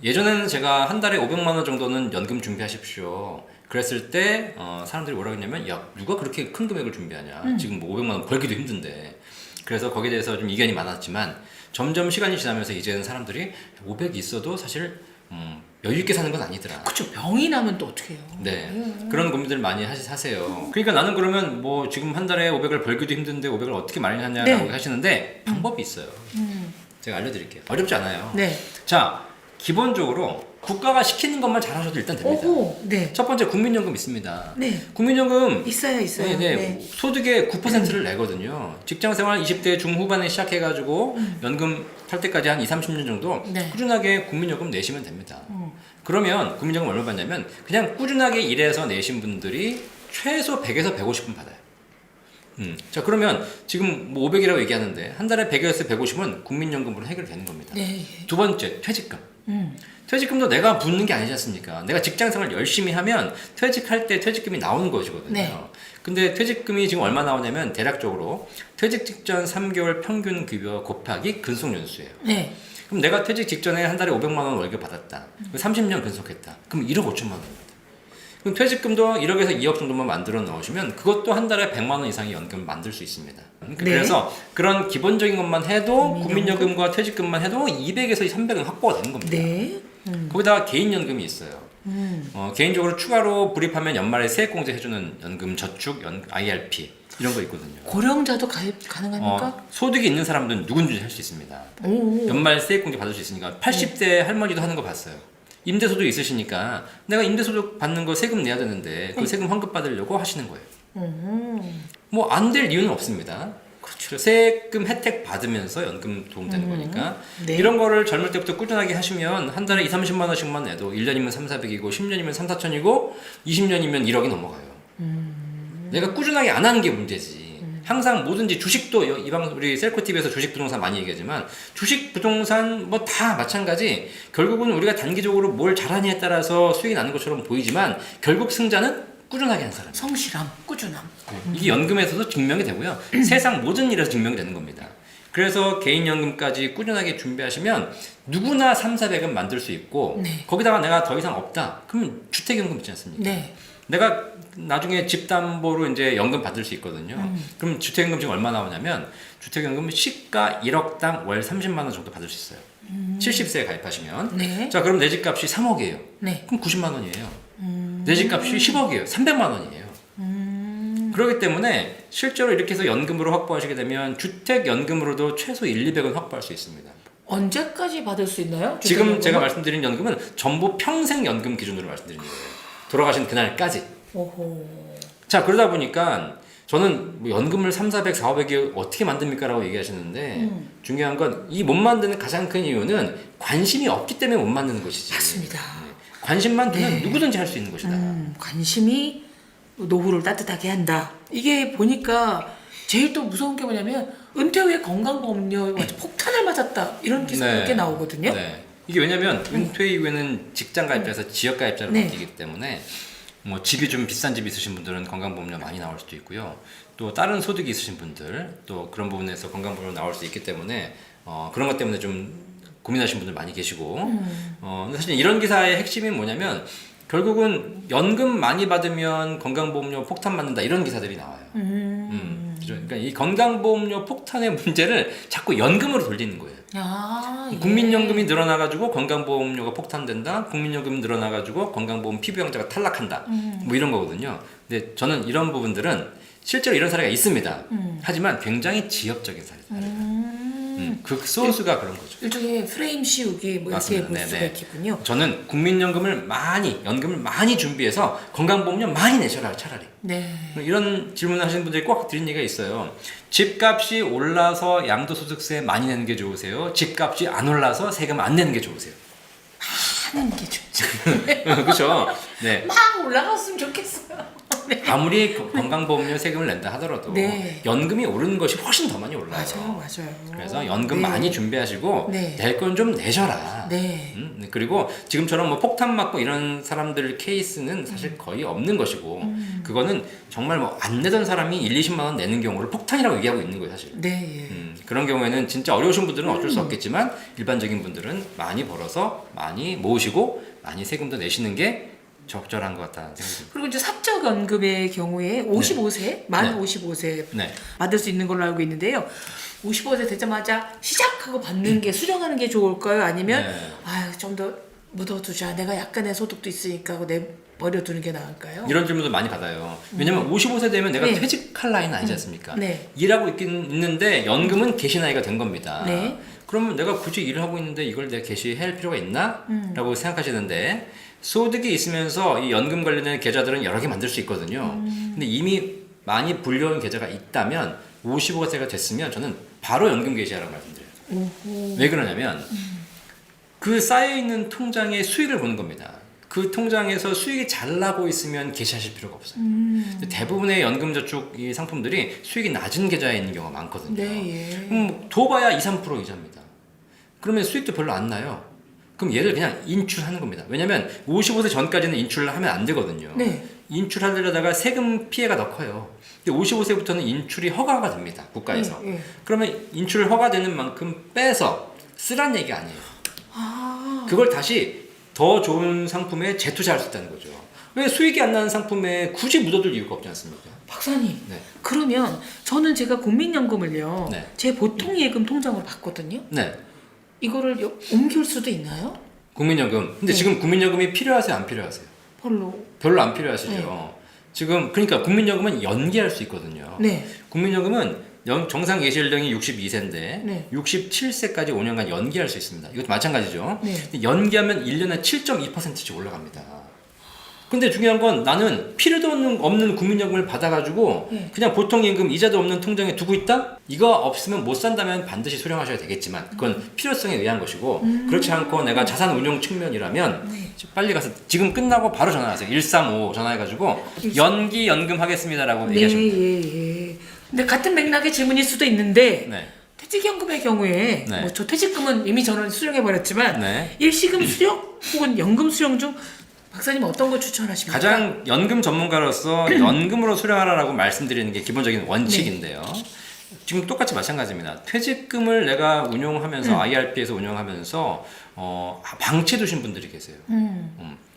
예전에는 제가 한 달에 500만 원 정도는 연금 준비하십시오. 그랬을 때 사람들이 뭐라고 했냐면 야 누가 그렇게 큰 금액을 준비하냐. 지금 뭐 500만 원 벌기도 힘든데. 그래서 거기에 대해서 좀 이견이 많았지만 점점 시간이 지나면서 이제는 사람들이 500이 있어도 사실 여유 있게 사는 건 아니더라. 그쵸, 병이 나면 또 어떻게 해요? 네. 그런 고민들 많이 하세요. 그러니까 나는 그러면 뭐 지금 한 달에 500을 벌기도 힘든데 500을 어떻게 마련하냐라고 네. 하시는데 방법이 있어요. 제가 알려드릴게요. 어렵지 않아요. 네. 자, 기본적으로 국가가 시키는 것만 잘하셔도 일단 됩니다. 오호. 네. 첫 번째 국민연금 있습니다. 네. 국민연금 있어요. 네, 네. 소득의 9%를 내거든요. 직장생활 20대 중후반에 시작해가지고 연금 탈 때까지 한 20-30년 정도 네. 꾸준하게 국민연금 내시면 됩니다. 그러면 국민연금 얼마 받냐면 그냥 꾸준하게 일해서 내신 분들이 최소 100에서 150은 받아요. 자 그러면 지금 뭐 500이라고 얘기하는데 한 달에 100에서 150은 국민연금으로 해결되는 겁니다. 네. 두 번째 퇴직금. 퇴직금도 내가 붓는 게 아니지 않습니까? 내가 직장생활 열심히 하면 퇴직할 때 퇴직금이 나오는 것이거든요. 네. 근데 퇴직금이 지금 얼마 나오냐면 대략적으로 퇴직 직전 3개월 평균 급여 곱하기 근속연수예요. 네. 그럼 내가 퇴직 직전에 한 달에 500만 원 월급 받았다. 30년 근속했다. 그럼 1억 5천만 원입니다. 그럼 퇴직금도 1억에서 2억 정도만 만들어 넣으시면 그것도 한 달에 100만 원 이상의 연금을 만들 수 있습니다. 그래서 그런 기본적인 것만 해도 국민연금과 퇴직금만 해도 200에서 300은 확보가 되는 겁니다. 네. 거기다가 개인연금이 있어요. 개인적으로 추가로 불입하면 연말에 세액공제 해주는 연금 저축, IRP 이런 거 있거든요. 고령자도 가입 가능합니까? 소득이 있는 사람들은 누군지 할 수 있습니다. 오. 연말 세액공제 받을 수 있으니까 80대 할머니도 하는 거 봤어요. 임대소득 있으시니까 내가 임대소득 받는 거 세금 내야 되는데 그 세금 환급 받으려고 하시는 거예요. 뭐 안 될 이유는 없습니다. 그렇죠. 세금 혜택 받으면서 연금 도움되는 거니까 네. 이런 거를 젊을 때부터 꾸준하게 하시면 한 달에 2-30만 원씩만 내도 1년이면 3-400이고 10년이면 3-4천이고 20년이면 1억이 넘어가요. 내가 꾸준하게 안 하는 게 문제지. 항상 뭐든지 주식도 우리 셀코TV에서 주식 부동산 많이 얘기하지만 주식 부동산 뭐 다 마찬가지. 결국은 우리가 단기적으로 뭘 잘하냐에 따라서 수익이 나는 것처럼 보이지만 결국 승자는 꾸준하게 한 사람. 성실함, 꾸준함. 이게 연금에서도 증명이 되고요. 세상 모든 일에서 증명이 되는 겁니다. 그래서 개인연금까지 꾸준하게 준비하시면 누구나 3-400은 만들 수 있고 네. 거기다가 내가 더 이상 없다. 그러면 주택연금 있지 않습니까? 네. 내가 나중에 집담보로 이제 연금 받을 수 있거든요. 그럼 주택연금 지금 얼마 나오냐면 주택연금은 시가 1억당 월 30만 원 정도 받을 수 있어요. 70세에 가입하시면. 네. 자, 그럼 내 집값이 3억이에요. 네. 그럼 90만 원이에요. 내 집값이 10억이에요. 300만 원이에요. 그렇기 때문에 실제로 이렇게 해서 연금으로 확보하시게 되면 주택연금으로도 최소 200은 확보할 수 있습니다. 언제까지 받을 수 있나요? 지금 주택연금은? 제가 말씀드린 연금은 전부 평생연금 기준으로 말씀드린 거예요. 돌아가신 그날까지. 오호. 자, 그러다 보니까 저는 뭐 연금을 300, 400, 400이 어떻게 만듭니까? 라고 얘기하시는데 중요한 건 이 못 만드는 가장 큰 이유는 관심이 없기 때문에 못 만드는 것이지. 맞습니다. 관심만 두면 네. 누구든지 할 수 있는 것이다. 관심이 노후를 따뜻하게 한다. 이게 보니까 제일 또 무서운 게 뭐냐면 은퇴 후에 건강보험료 폭탄을 맞았다 이런 기사가 네. 꽤 나오거든요. 네. 이게 왜냐면 은퇴 이후에는 직장 가입자에서 지역 가입자로 네. 바뀌기 때문에 뭐 집이 좀 비싼 집 있으신 분들은 건강보험료 많이 나올 수도 있고요. 또 다른 소득이 있으신 분들 또 그런 부분에서 건강보험료 나올 수 있기 때문에 그런 것 때문에 좀 고민하시는 분들 많이 계시고 근데 사실 이런 기사의 핵심이 뭐냐면 결국은 연금 많이 받으면 건강보험료 폭탄 맞는다 이런 기사들이 나와요. 그죠? 그러니까 이 건강보험료 폭탄의 문제를 자꾸 연금으로 돌리는 거예요. 아, 예. 국민연금이 늘어나가지고 건강보험료가 폭탄된다. 국민연금이 늘어나가지고 건강보험 피부양자가 탈락한다. 뭐 이런 거거든요. 근데 저는 이런 부분들은 실제로 이런 사례가 있습니다. 하지만 굉장히 지역적인 사례예요. 그 소수가 그런 거죠. 일종의 프레임 씌우기 뭐 이렇게 맞습니다. 볼 네네. 수가 있겠군요. 저는 국민연금을 연금을 많이 준비해서 건강보험료 많이 내셔라 차라리. 네. 이런 질문을 하시는 분들이 꼭 드린 얘기가 있어요. 집값이 올라서 양도소득세 많이 내는 게 좋으세요? 집값이 안 올라서 세금 안 내는 게 좋으세요? 하는 게 좋죠. 그렇죠. 네. 막 올라갔으면 좋겠어요. 네. 아무리 건강보험료 세금을 낸다 하더라도 네. 연금이 오르는 것이 훨씬 더 많이 올라요. 맞아요. 그래서 연금 네. 많이 준비하시고 네. 낼 건 좀 내셔라. 네. 그리고 지금처럼 뭐 폭탄 맞고 이런 사람들 케이스는 사실 거의 없는 것이고 그거는 정말 뭐 안 내던 사람이 1, 20만 원 내는 경우를 폭탄이라고 얘기하고 있는 거예요, 사실. 네. 그런 경우에는 진짜 어려우신 분들은 어쩔 수 없겠지만 일반적인 분들은 많이 벌어서 많이 모으시고 많이 세금도 내시는 게 적절한 것 같다는 생각이 듭니다. 그리고 이제 사적연금의 경우에 55세, 만 55세 네. 받을 수 있는 걸로 알고 있는데요. 55세 되자마자 시작하고 받는 게 수령하는 게 좋을까요? 아니면 네. 좀 더 묻어두자. 내가 약간의 소득도 있으니까 하고 버려두는 게 나을까요? 이런 질문도 많이 받아요. 왜냐면 55세 되면 내가 네. 퇴직할 나이는 아니지 않습니까? 네. 일하고 있는데 연금은 개시 나이가 된 겁니다. 네. 그러면 내가 굳이 일을 하고 있는데 이걸 내가 개시할 필요가 있나? 라고 생각하시는데 소득이 있으면서 이 연금 관련된 계좌들은 여러 개 만들 수 있거든요. 근데 이미 많이 불려온 계좌가 있다면 55세가 됐으면 저는 바로 연금 개시하라고 말씀드려요. 왜 그러냐면 그 쌓여있는 통장의 수익을 보는 겁니다. 그 통장에서 수익이 잘 나고 있으면 개시하실 필요가 없어요. 근데 대부분의 연금저축 이 상품들이 수익이 낮은 계좌에 있는 경우가 많거든요. 네. 더 봐야 2, 3% 이자입니다. 그러면 수익도 별로 안 나요. 그럼 얘를 그냥 인출하는 겁니다. 왜냐면 55세 전까지는 인출을 하면 안 되거든요. 네. 인출하려다가 세금 피해가 더 커요. 근데 55세부터는 인출이 허가가 됩니다. 국가에서. 네. 그러면 인출 허가되는 만큼 빼서 쓰란 얘기가 아니에요. 그걸 다시 더 좋은 상품에 재투자할 수 있다는 거죠. 왜 수익이 안 나는 상품에 굳이 묻어둘 이유가 없지 않습니까? 박사님, 네. 그러면 저는 제가 국민연금을요, 네. 제 보통예금 통장으로 받거든요. 네. 이거를 옮길 수도 있나요? 국민연금. 근데 네. 지금 국민연금이 필요하세요? 안 필요하세요? 별로 안 필요하시죠. 네. 지금 그러니까 국민연금은 연기할 수 있거든요. 네. 국민연금은 정상 예시 연령이 62세인데 네. 67세까지 5년간 연기할 수 있습니다. 이것도 마찬가지죠. 네. 근데 연기하면 1년에 7.2%씩 올라갑니다. 근데 중요한 건 나는 필요도 없는 국민연금을 받아가지고 네. 그냥 보통 임금 이자도 없는 통장에 두고 있다? 이거 없으면 못 산다면 반드시 수령하셔야 되겠지만 그건 필요성에 의한 것이고 그렇지 않고 내가 자산 운용 측면이라면 네. 빨리 가서 지금 끝나고 바로 전화하세요. 135 전화해가지고 연기 연금 하겠습니다라고 네, 얘기하시면 돼요. 예. 근데 같은 맥락의 질문일 수도 있는데 네. 퇴직연금의 경우에 네. 뭐 저 퇴직금은 이미 저는 수령해버렸지만 네. 일시금 수령 혹은 연금 수령 중 박사님 어떤 걸 추천하십니까? 가장 연금 전문가로서 연금으로 수령하라고 말씀드리는 게 기본적인 원칙인데요. 지금 똑같이 마찬가지입니다. 퇴직금을 내가 운용하면서 IRP에서 운용하면서 방치해 두신 분들이 계세요.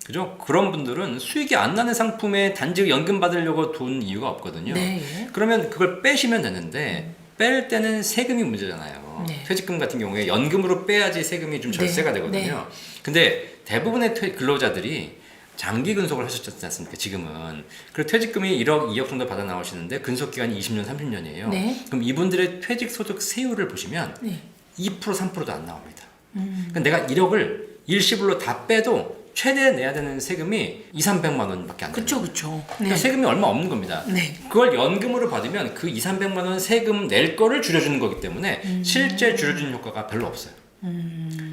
그죠? 그런 분들은 수익이 안 나는 상품에 단지 연금 받으려고 돈 이유가 없거든요. 네. 그러면 그걸 빼시면 되는데 뺄 때는 세금이 문제잖아요. 네. 퇴직금 같은 경우에 연금으로 빼야지 세금이 좀 절세가 네. 되거든요. 근데 대부분의 근로자들이 장기 근속을 하셨지 않습니까? 지금은. 그리고 퇴직금이 1억, 2억 정도 받아 나오시는데 근속 기간이 20년, 30년이에요. 네. 그럼 이분들의 퇴직 소득 세율을 보시면 네. 2%, 3%도 안 나옵니다. 그러니까 내가 1억을 일시불로 다 빼도 최대 내야 되는 세금이 2,300만 원밖에 안 돼요. 그쵸. 그러니까 세금이 얼마 없는 겁니다. 네. 그걸 연금으로 받으면 그 2,300만 원 세금 낼 거를 줄여주는 거기 때문에 실제 줄여주는 효과가 별로 없어요.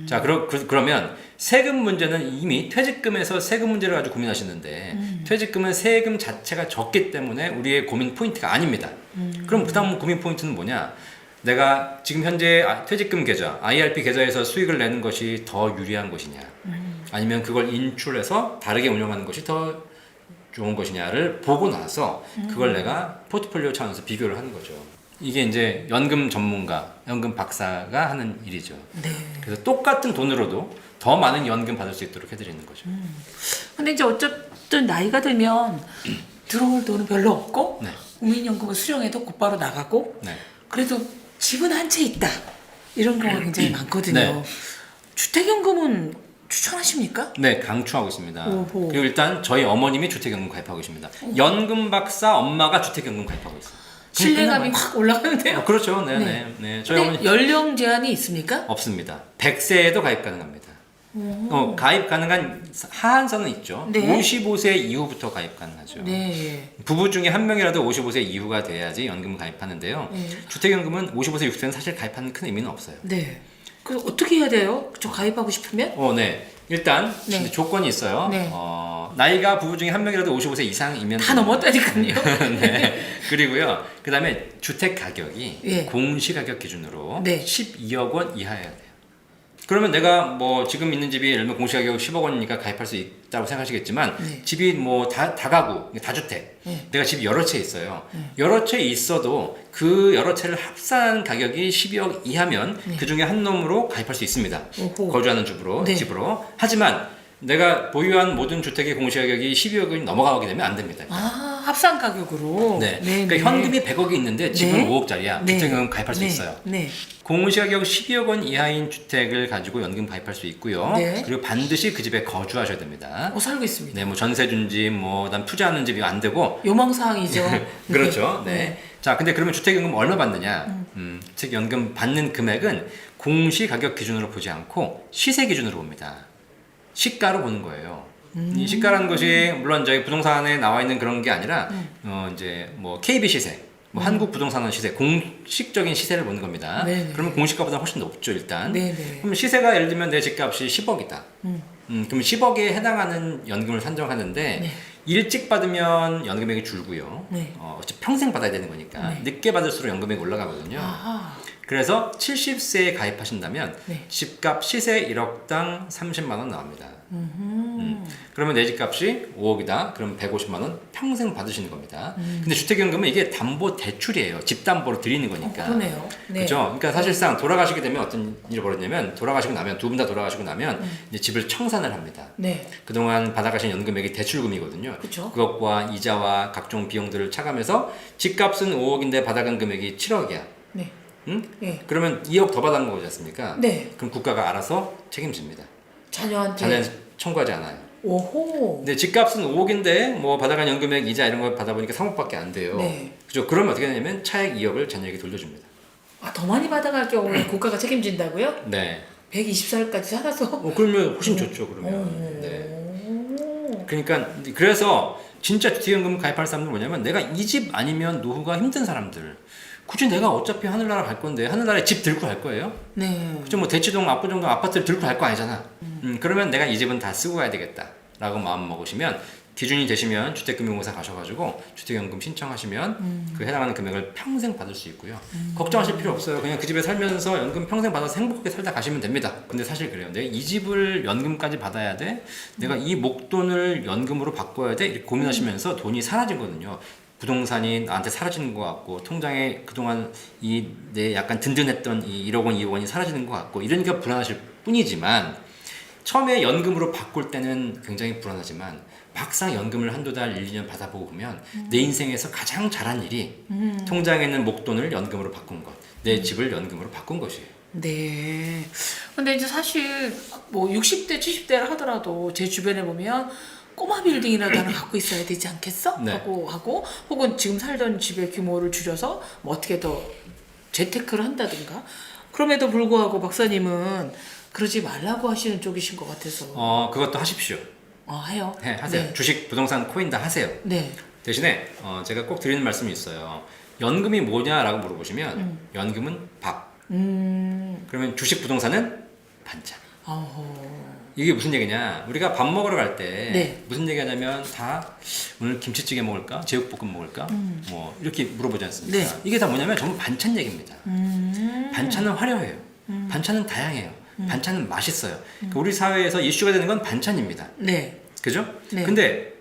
자, 그러면 세금 문제는 이미 퇴직금에서 세금 문제를 가지고 고민하시는데 퇴직금은 세금 자체가 적기 때문에 우리의 고민 포인트가 아닙니다. 그럼 그 다음 고민 포인트는 뭐냐? 내가 지금 현재 퇴직금 계좌, IRP 계좌에서 수익을 내는 것이 더 유리한 것이냐, 아니면 그걸 인출해서 다르게 운영하는 것이 더 좋은 것이냐를 보고 나서 그걸 내가 포트폴리오 차원에서 비교를 하는 거죠. 이게 이제 연금 전문가, 연금 박사가 하는 일이죠. 네. 그래서 똑같은 돈으로도 더 많은 연금 받을 수 있도록 해드리는 거죠. 근데 이제 어쨌든 나이가 들면 들어올 돈은 별로 없고 네. 국민연금을 수령해도 곧바로 나가고 네. 그래도 집은 한 채 있다 이런 경우가 굉장히 많거든요. 네. 주택연금은 추천하십니까? 네, 강추하고 있습니다. 오호. 그리고 일단 저희 어머님이 주택연금 가입하고 계십니다. 연금 박사 엄마가 주택연금 가입하고 있어요. 신뢰감이 확 올라가는데요. 그렇죠. 네, 네. 네, 네. 저희 근데 어머니 연령 제한이 있습니까? 없습니다. 100세에도 가입 가능합니다. 가입 가능한 하한선은 있죠. 네. 55세 이후부터 가입 가능하죠. 네. 부부 중에 한 명이라도 55세 이후가 돼야지 연금 가입하는데요. 네. 주택연금은 55세, 60세는 사실 가입하는 큰 의미는 없어요. 네. 그럼 어떻게 해야 돼요? 저 가입하고 싶으면? 네. 일단 네. 근데 조건이 있어요. 네. 나이가 부부 중에 한 명이라도 55세 이상이면 다 넘었다니까요. 네. 그리고요. 그다음에 주택 가격이 예. 공시 가격 기준으로 네. 12억 원 이하여야 돼요. 그러면 내가 뭐 지금 있는 집이 예를 들면 공시 가격 10억 원이니까 가입할 수 있다고 생각하시겠지만 네. 집이 뭐 다가구, 다주택. 네. 내가 집이 여러 채 있어요. 여러 채 있어도 그 여러 채를 합산 가격이 12억 이하면 그 중에 한 놈으로 가입할 수 있습니다. 오호. 거주하는 네. 집으로. 하지만 내가 보유한 모든 주택의 공시가격이 12억이 넘어가게 되면 안 됩니다. 아, 합산 가격으로. 네. 그러니까 현금이 100억이 있는데 집은 네. 5억짜리야. 네. 주택은 가입할 수 네. 있어요. 네. 공시가격 12억 원 이하인 주택을 가지고 연금 가입할 수 있고요. 네. 그리고 반드시 그 집에 거주하셔야 됩니다. 살고 있습니다. 네, 뭐 전세 준 집, 뭐 그다음 투자하는 집이 안 되고. 요망사항이죠. 그렇죠. 네. 자, 근데 그러면 주택연금 얼마 받느냐? 주택연금 받는 금액은 공시가격 기준으로 보지 않고 시세 기준으로 봅니다. 시가로 보는 거예요. 이 시가라는 것이 물론 저희 부동산에 나와 있는 그런 게 아니라 이제 뭐 KB 시세, 뭐 한국 부동산원 시세, 공식적인 시세를 보는 겁니다. 네네. 그러면 공시가보다 훨씬 높죠 일단. 네네. 그럼 시세가 예를 들면 내 집값이 10억이다. 그럼 10억에 해당하는 연금을 산정하는데 네. 일찍 받으면 연금액이 줄고요. 네. 어차피 평생 받아야 되는 거니까 네. 늦게 받을수록 연금액이 올라가거든요. 아하. 그래서 70세에 가입하신다면 네. 집값 시세 1억당 30만 원 나옵니다. 그러면 내 집값이 5억이다. 그럼 150만 원 평생 받으시는 겁니다. 근데 주택연금은 이게 담보 대출이에요. 집 담보로 드리는 거니까. 그러네요. 네. 그죠? 그러니까 사실상 돌아가시게 되면 어떤 일이 벌어지냐면 돌아가시고 나면 두 분 다 돌아가시고 나면 이제 집을 청산을 합니다. 네. 그동안 받아가신 연금액이 대출금이거든요. 그쵸. 그것과 이자와 각종 비용들을 차감해서 집값은 5억인데 받아간 금액이 7억이야. 네. 응? 네. 그러면 2억 더 받은 거지 않습니까? 네. 그럼 국가가 알아서 책임집니다. 자녀한테. 자녀한테 청구하지 않아요. 오호. 근데 집값은 5억인데 뭐 받아간 연금액 이자 이런 거 받아보니까 3억밖에 안 돼요. 네. 그죠? 그러면 어떻게 되냐면 차액 2억을 자녀에게 돌려줍니다. 아, 더 많이 받아갈 경우에 국가가 책임진다고요? 네. 120살까지 살아서. 그러면 훨씬 좋죠. 그러면. 네. 그러니까 그래서 진짜 주택연금 가입할 사람들은 뭐냐면 내가 이 집 아니면 노후가 힘든 사람들. 굳이 내가 어차피 하늘나라 갈 건데 하늘나라에 집 들고 갈 거예요? 네. 그죠? 뭐 대치동, 압구정동 아파트를 들고 갈 거 아니잖아. 그러면 내가 이 집은 다 쓰고 가야 되겠다라고 마음 먹으시면 기준이 되시면 주택금융공사 가셔가지고 주택연금 신청하시면 그 해당하는 금액을 평생 받을 수 있고요. 걱정하실 필요 없어요. 그냥 그 집에 살면서 연금 평생 받아서 행복하게 살다 가시면 됩니다. 근데 사실 그래요. 내가 이 집을 연금까지 받아야 돼? 내가 이 목돈을 연금으로 바꿔야 돼? 이렇게 고민하시면서 돈이 사라지거든요. 부동산이 나한테 사라지는 것 같고 통장에 그동안 내 약간 든든했던 이 1억 원, 2억 원이 사라지는 것 같고 이러니까 불안하실 뿐이지만 처음에 연금으로 바꿀 때는 굉장히 불안하지만 막상 연금을 한두 달, 1, 2년 받아보고 보면 내 인생에서 가장 잘한 일이 통장에 있는 목돈을 연금으로 바꾼 것, 내 집을 연금으로 바꾼 것이에요. 네. 근데 이제 사실 뭐 60대, 70대를 하더라도 제 주변에 보면 꼬마 빌딩이라도 하나 갖고 있어야 되지 않겠어? 네. 하고 혹은 지금 살던 집의 규모를 줄여서 뭐 어떻게 더 재테크를 한다든가. 그럼에도 불구하고 박사님은 그러지 말라고 하시는 쪽이신 것 같아서. 그것도 하십시오. 해요? 네, 하세요. 네. 주식, 부동산, 코인 다 하세요. 네. 대신에 제가 꼭 드리는 말씀이 있어요. 연금이 뭐냐라고 물어보시면 연금은 밥. 그러면 주식, 부동산은 반찬. 어허. 이게 무슨 얘기냐? 우리가 밥 먹으러 갈 때 네. 무슨 얘기하냐면 다 오늘 김치찌개 먹을까? 제육볶음 먹을까? 뭐 이렇게 물어보지 않습니까? 네. 이게 다 뭐냐면 전부 반찬 얘기입니다. 반찬은 화려해요. 반찬은 다양해요. 반찬은 맛있어요. 그러니까 우리 사회에서 이슈가 되는 건 반찬입니다. 네. 그죠? 네. 근데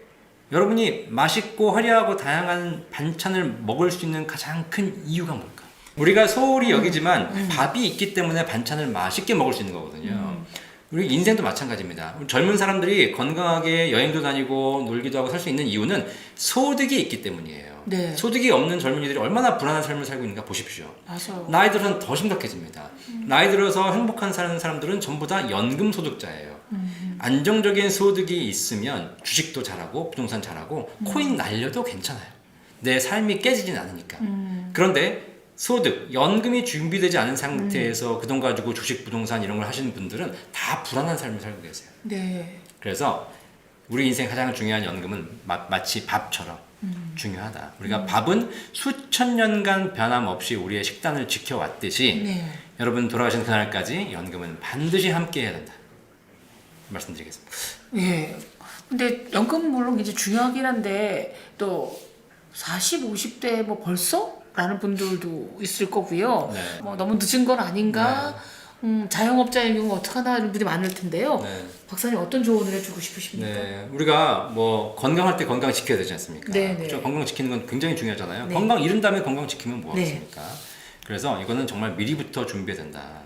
여러분이 맛있고 화려하고 다양한 반찬을 먹을 수 있는 가장 큰 이유가 뭘까? 우리가 소홀히 여기지만 밥이 있기 때문에 반찬을 맛있게 먹을 수 있는 거거든요. 우리 인생도 마찬가지입니다. 우리 젊은 사람들이 건강하게 여행도 다니고 놀기도 하고 살 수 있는 이유는 소득이 있기 때문이에요. 네. 소득이 없는 젊은이들이 얼마나 불안한 삶을 살고 있는가 보십시오. 맞아요. 나이 들어서는 더 심각해집니다. 나이 들어서 행복한 사는 사람들은 전부 다 연금 소득자예요. 안정적인 소득이 있으면 주식도 잘하고 부동산 잘하고 코인 날려도 괜찮아요. 내 삶이 깨지진 않으니까. 그런데 소득, 연금이 준비되지 않은 상태에서 그 돈 가지고 주식, 부동산 이런 걸 하시는 분들은 다 불안한 삶을 살고 계세요. 네. 그래서 우리 인생 가장 중요한 연금은 마치 밥처럼 중요하다. 우리가 밥은 수천 년간 변함없이 우리의 식단을 지켜왔듯이 네. 여러분 돌아가신 그날까지 연금은 반드시 함께 해야 된다. 말씀드리겠습니다. 예. 근데 연금 물론 이제 중요하긴 한데 또 40, 50대 뭐 벌써? 라는 분들도 있을 거고요. 네. 뭐 너무 늦은 건 아닌가? 자영업자의 경우 어떡하나 이런 분이 많을 텐데요. 네. 박사님 어떤 조언을 해주고 싶으십니까? 네, 우리가 뭐 건강할 때 건강 지켜야 되지 않습니까? 네, 네. 그렇죠? 건강 지키는 건 굉장히 중요하잖아요. 네. 건강 잃은 다음에 건강 지키면 뭐 네. 하겠습니까? 그래서 이거는 정말 미리부터 준비해야 된다.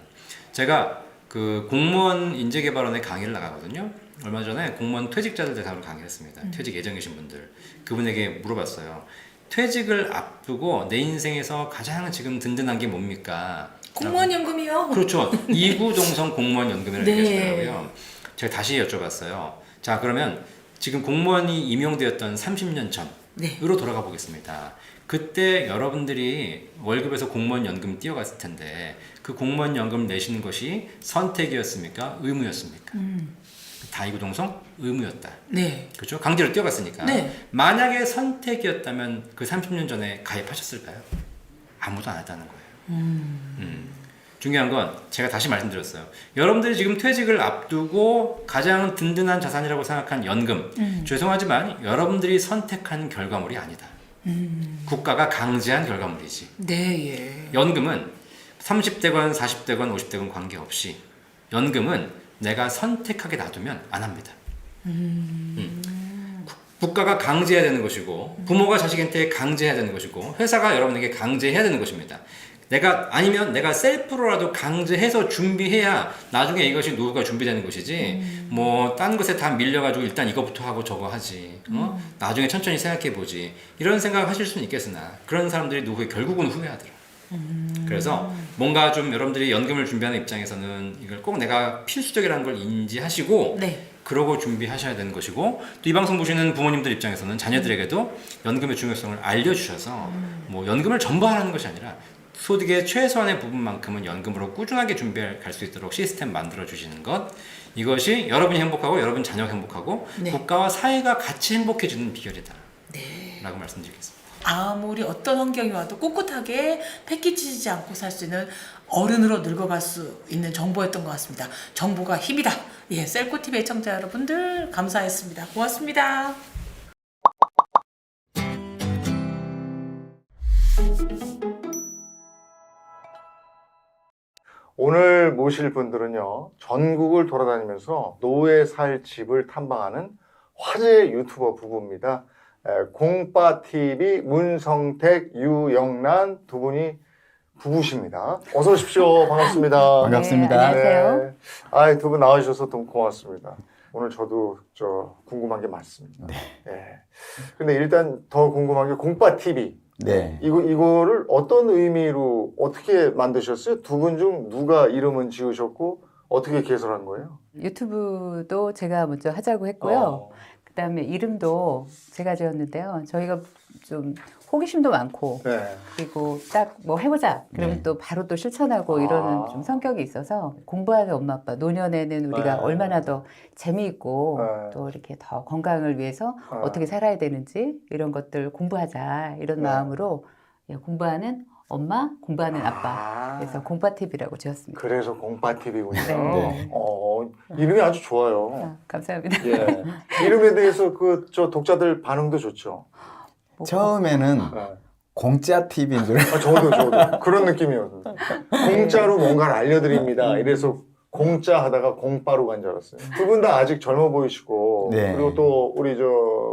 제가 그 공무원 인재개발원에 강의를 나가거든요. 얼마 전에 공무원 퇴직자들 대상으로 강의를 했습니다. 퇴직 예정이신 분들. 그분에게 물어봤어요. 퇴직을 앞두고 내 인생에서 가장 지금 든든한 게 뭡니까? 공무원 연금이요. 그렇죠. 이구동성 공무원 연금이라는 네. 게 있더라고요. 제가 다시 여쭤봤어요. 자, 그러면 지금 공무원이 임용되었던 30년 전으로 네. 돌아가 보겠습니다. 그때 여러분들이 월급에서 공무원 연금 뛰어갔을 텐데 그 공무원 연금 내시는 것이 선택이었습니까? 의무였습니까? 다이구동성 의무였다. 네. 그렇죠? 강제로 뛰어갔으니까. 네. 만약에 선택이었다면 그 30년 전에 가입하셨을까요? 아무도 안 했다는 거예요. 중요한 건 제가 다시 말씀드렸어요. 여러분들이 지금 퇴직을 앞두고 가장 든든한 자산이라고 생각한 연금. 죄송하지만 여러분들이 선택한 결과물이 아니다. 국가가 강제한 결과물이지. 네, 예. 연금은 30대건 40대건 50대건 관계없이 연금은 내가 선택하게 놔두면 안 합니다. 국가가 강제해야 되는 것이고 부모가 자식한테 강제해야 되는 것이고 회사가 여러분에게 강제해야 되는 것입니다. 아니면 내가 셀프로라도 강제해서 준비해야 나중에 이것이 노후가 준비되는 것이지 뭐 딴 것에 다 밀려가지고 일단 이거부터 하고 저거 하지 나중에 천천히 생각해보지 이런 생각을 하실 수는 있겠으나 그런 사람들이 노후에 결국은 후회하더라. 그래서 뭔가 좀 여러분들이 연금을 준비하는 입장에서는 이걸 꼭 내가 필수적이라는 걸 인지하시고 네. 그러고 준비하셔야 되는 것이고 또 이 방송 보시는 부모님들 입장에서는 자녀들에게도 연금의 중요성을 알려주셔서 뭐 연금을 전부 하라는 것이 아니라 소득의 최소한의 부분만큼은 연금으로 꾸준하게 준비해 갈 수 있도록 시스템 만들어 주시는 것 이것이 여러분이 행복하고 여러분 자녀가 행복하고 네. 국가와 사회가 같이 행복해지는 비결이다 네. 라고 말씀드리겠습니다. 아무리 어떤 환경이 와도 꿋꿋하게 패키지지 않고 살 수 있는 어른으로 늙어갈 수 있는 정보였던 것 같습니다. 정보가 힘이다. 예, 셀코TV 애청자 여러분들 감사했습니다. 고맙습니다. 오늘 모실 분들은요, 전국을 돌아다니면서 노후에 살 집을 탐방하는 화제 유튜버 부부입니다. 공빠TV 문성택, 유영란 두 분이 부부십니다. 어서 오십시오. 반갑습니다. 반갑습니다. 네, 안녕하세요. 아, 두 분 나와주셔서 너무 고맙습니다. 오늘 저도 궁금한 게 많습니다. 네. 예. 근데 일단 더 궁금한 게 공빠TV. 네. 이거를 어떤 의미로 어떻게 만드셨어요? 두 분 중 누가 이름은 지으셨고 어떻게 개설한 거예요? 유튜브도 제가 먼저 하자고 했고요. 그다음에 이름도 제가 지었는데요. 저희가 좀 호기심도 많고 네. 그리고 딱 뭐 해보자 그러면 네. 또 바로 또 실천하고 이러는 좀 성격이 있어서 공부하는 엄마 아빠 노년에는 우리가 네. 얼마나 더 재미있고 네. 또 이렇게 더 건강을 위해서 네. 어떻게 살아야 되는지 이런 것들 공부하자 이런 네. 마음으로 예, 공부하는 엄마 공부하는 아빠 그래서 공파TV라고 지었습니다. 그래서 공파TV군요. 네. 이름이 아주 좋아요. 아, 감사합니다. 예. 이름에 대해서 저 독자들 반응도 좋죠. 처음에는 네. 공짜 TV인 줄 저도 그런 느낌이었어요. 공짜로 뭔가를 알려드립니다. 이래서 공짜 하다가 공빠로 간 줄 알았어요. 두 분 다 아직 젊어 보이시고 네. 그리고 또 우리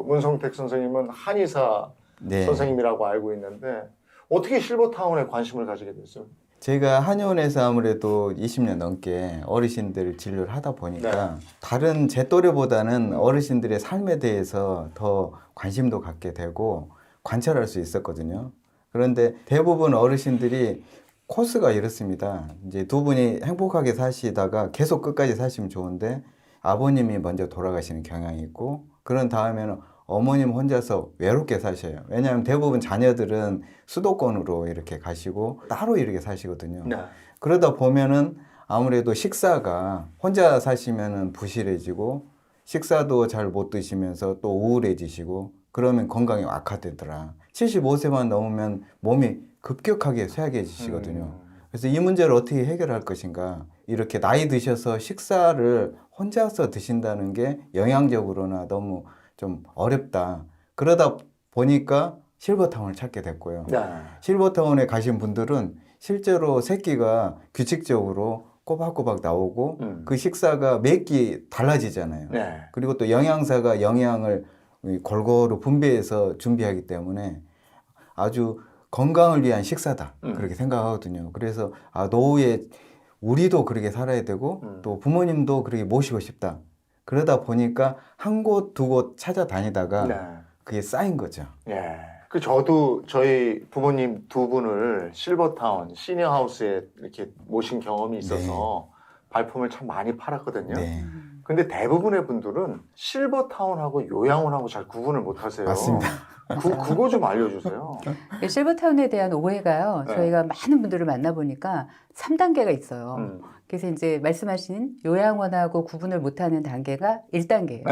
문성택 선생님은 한의사 네. 선생님이라고 알고 있는데 어떻게 실버타운에 관심을 가지게 됐어요? 제가 한의원에서 아무래도 20년 넘게 어르신들 진료를 하다 보니까 다른 제 또래보다는 어르신들의 삶에 대해서 더 관심도 갖게 되고 관찰할 수 있었거든요. 그런데 대부분 어르신들이 코스가 이렇습니다. 이제 두 분이 행복하게 사시다가 계속 끝까지 사시면 좋은데 아버님이 먼저 돌아가시는 경향이 있고 그런 다음에는 어머님 혼자서 외롭게 사셔요. 왜냐하면 대부분 자녀들은 수도권으로 이렇게 가시고 따로 이렇게 사시거든요. 네. 그러다 보면은 아무래도 식사가 혼자 사시면은 부실해지고 식사도 잘 못 드시면서 또 우울해지시고 그러면 건강이 악화되더라. 75세만 넘으면 몸이 급격하게 쇠약해지시거든요. 그래서 이 문제를 어떻게 해결할 것인가. 이렇게 나이 드셔서 식사를 혼자서 드신다는 게 영양적으로나 너무 좀 어렵다. 그러다 보니까 실버타운을 찾게 됐고요. 네. 실버타운에 가신 분들은 실제로 새끼가 규칙적으로 꼬박꼬박 나오고 그 식사가 매 끼 달라지잖아요. 네. 그리고 또 영양사가 영양을 골고루 분배해서 준비하기 때문에 아주 건강을 위한 식사다. 그렇게 생각하거든요. 그래서 노후에 우리도 그렇게 살아야 되고 또 부모님도 그렇게 모시고 싶다. 그러다 보니까 한 곳 두 곳 찾아다니다가 네. 그게 쌓인 거죠. 예. 저도 저희 부모님 두 분을 실버타운 시니어하우스에 이렇게 모신 경험이 있어서 발품을 참 많이 팔았거든요. 네. 근데 대부분의 분들은 실버타운하고 요양원하고 잘 구분을 못 하세요. 맞습니다. 그거 좀 알려주세요. 실버타운에 대한 오해가요. 네. 저희가 많은 분들을 만나보니까 3단계가 있어요. 그래서 이제 말씀하신 요양원하고 구분을 못하는 단계가 1단계예요.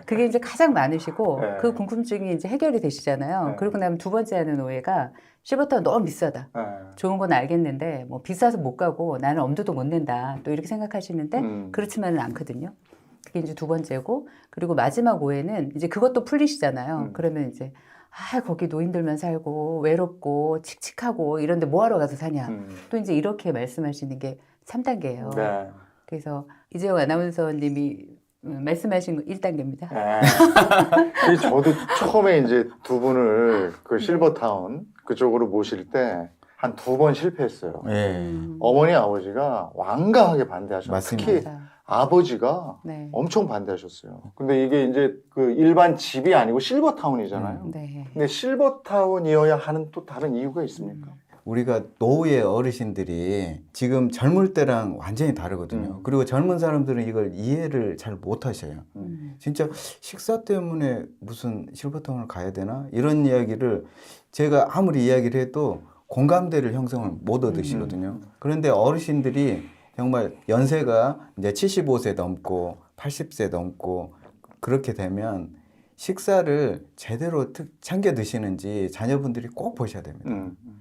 그게 이제 가장 많으시고 네. 그 궁금증이 이제 해결이 되시잖아요. 네. 그러고 나면 두 번째 하는 오해가 실버타운 너무 비싸다. 네. 좋은 건 알겠는데 뭐 비싸서 못 가고 나는 엄두도 못 낸다. 또 이렇게 생각하시는데 그렇지만은 않거든요. 그게 이제 두 번째고 그리고 마지막 오해는 이제 그것도 풀리시잖아요. 그러면 이제 거기 노인들만 살고 외롭고 칙칙하고 이런데 뭐하러 가서 사냐. 또 이제 이렇게 말씀하시는 게 3단계예요. 네. 그래서 이재용 아나운서님이 말씀하신 거 1단계입니다. 네. 저도 처음에 이제 두 분을 그 실버타운 그쪽으로 모실 때 한 두 번 실패했어요. 네. 어머니 아버지가 완강하게 반대하셨어요. 맞습니다. 특히 아버지가 네. 엄청 반대하셨어요. 근데 이게 이제 그 일반 집이 아니고 실버타운이잖아요. 네. 근데 실버타운이어야 하는 또 다른 이유가 있습니까? 우리가 노후의 어르신들이 지금 젊을 때랑 완전히 다르거든요. 그리고 젊은 사람들은 이걸 이해를 잘 못하셔요. 진짜 식사 때문에 무슨 실버타운을 가야 되나? 이런 이야기를 제가 아무리 이야기를 해도 공감대를 형성을 못 얻으시거든요. 그런데 어르신들이 정말 연세가 이제 75세 넘고 80세 넘고 그렇게 되면 식사를 제대로 챙겨 드시는지 자녀분들이 꼭 보셔야 됩니다.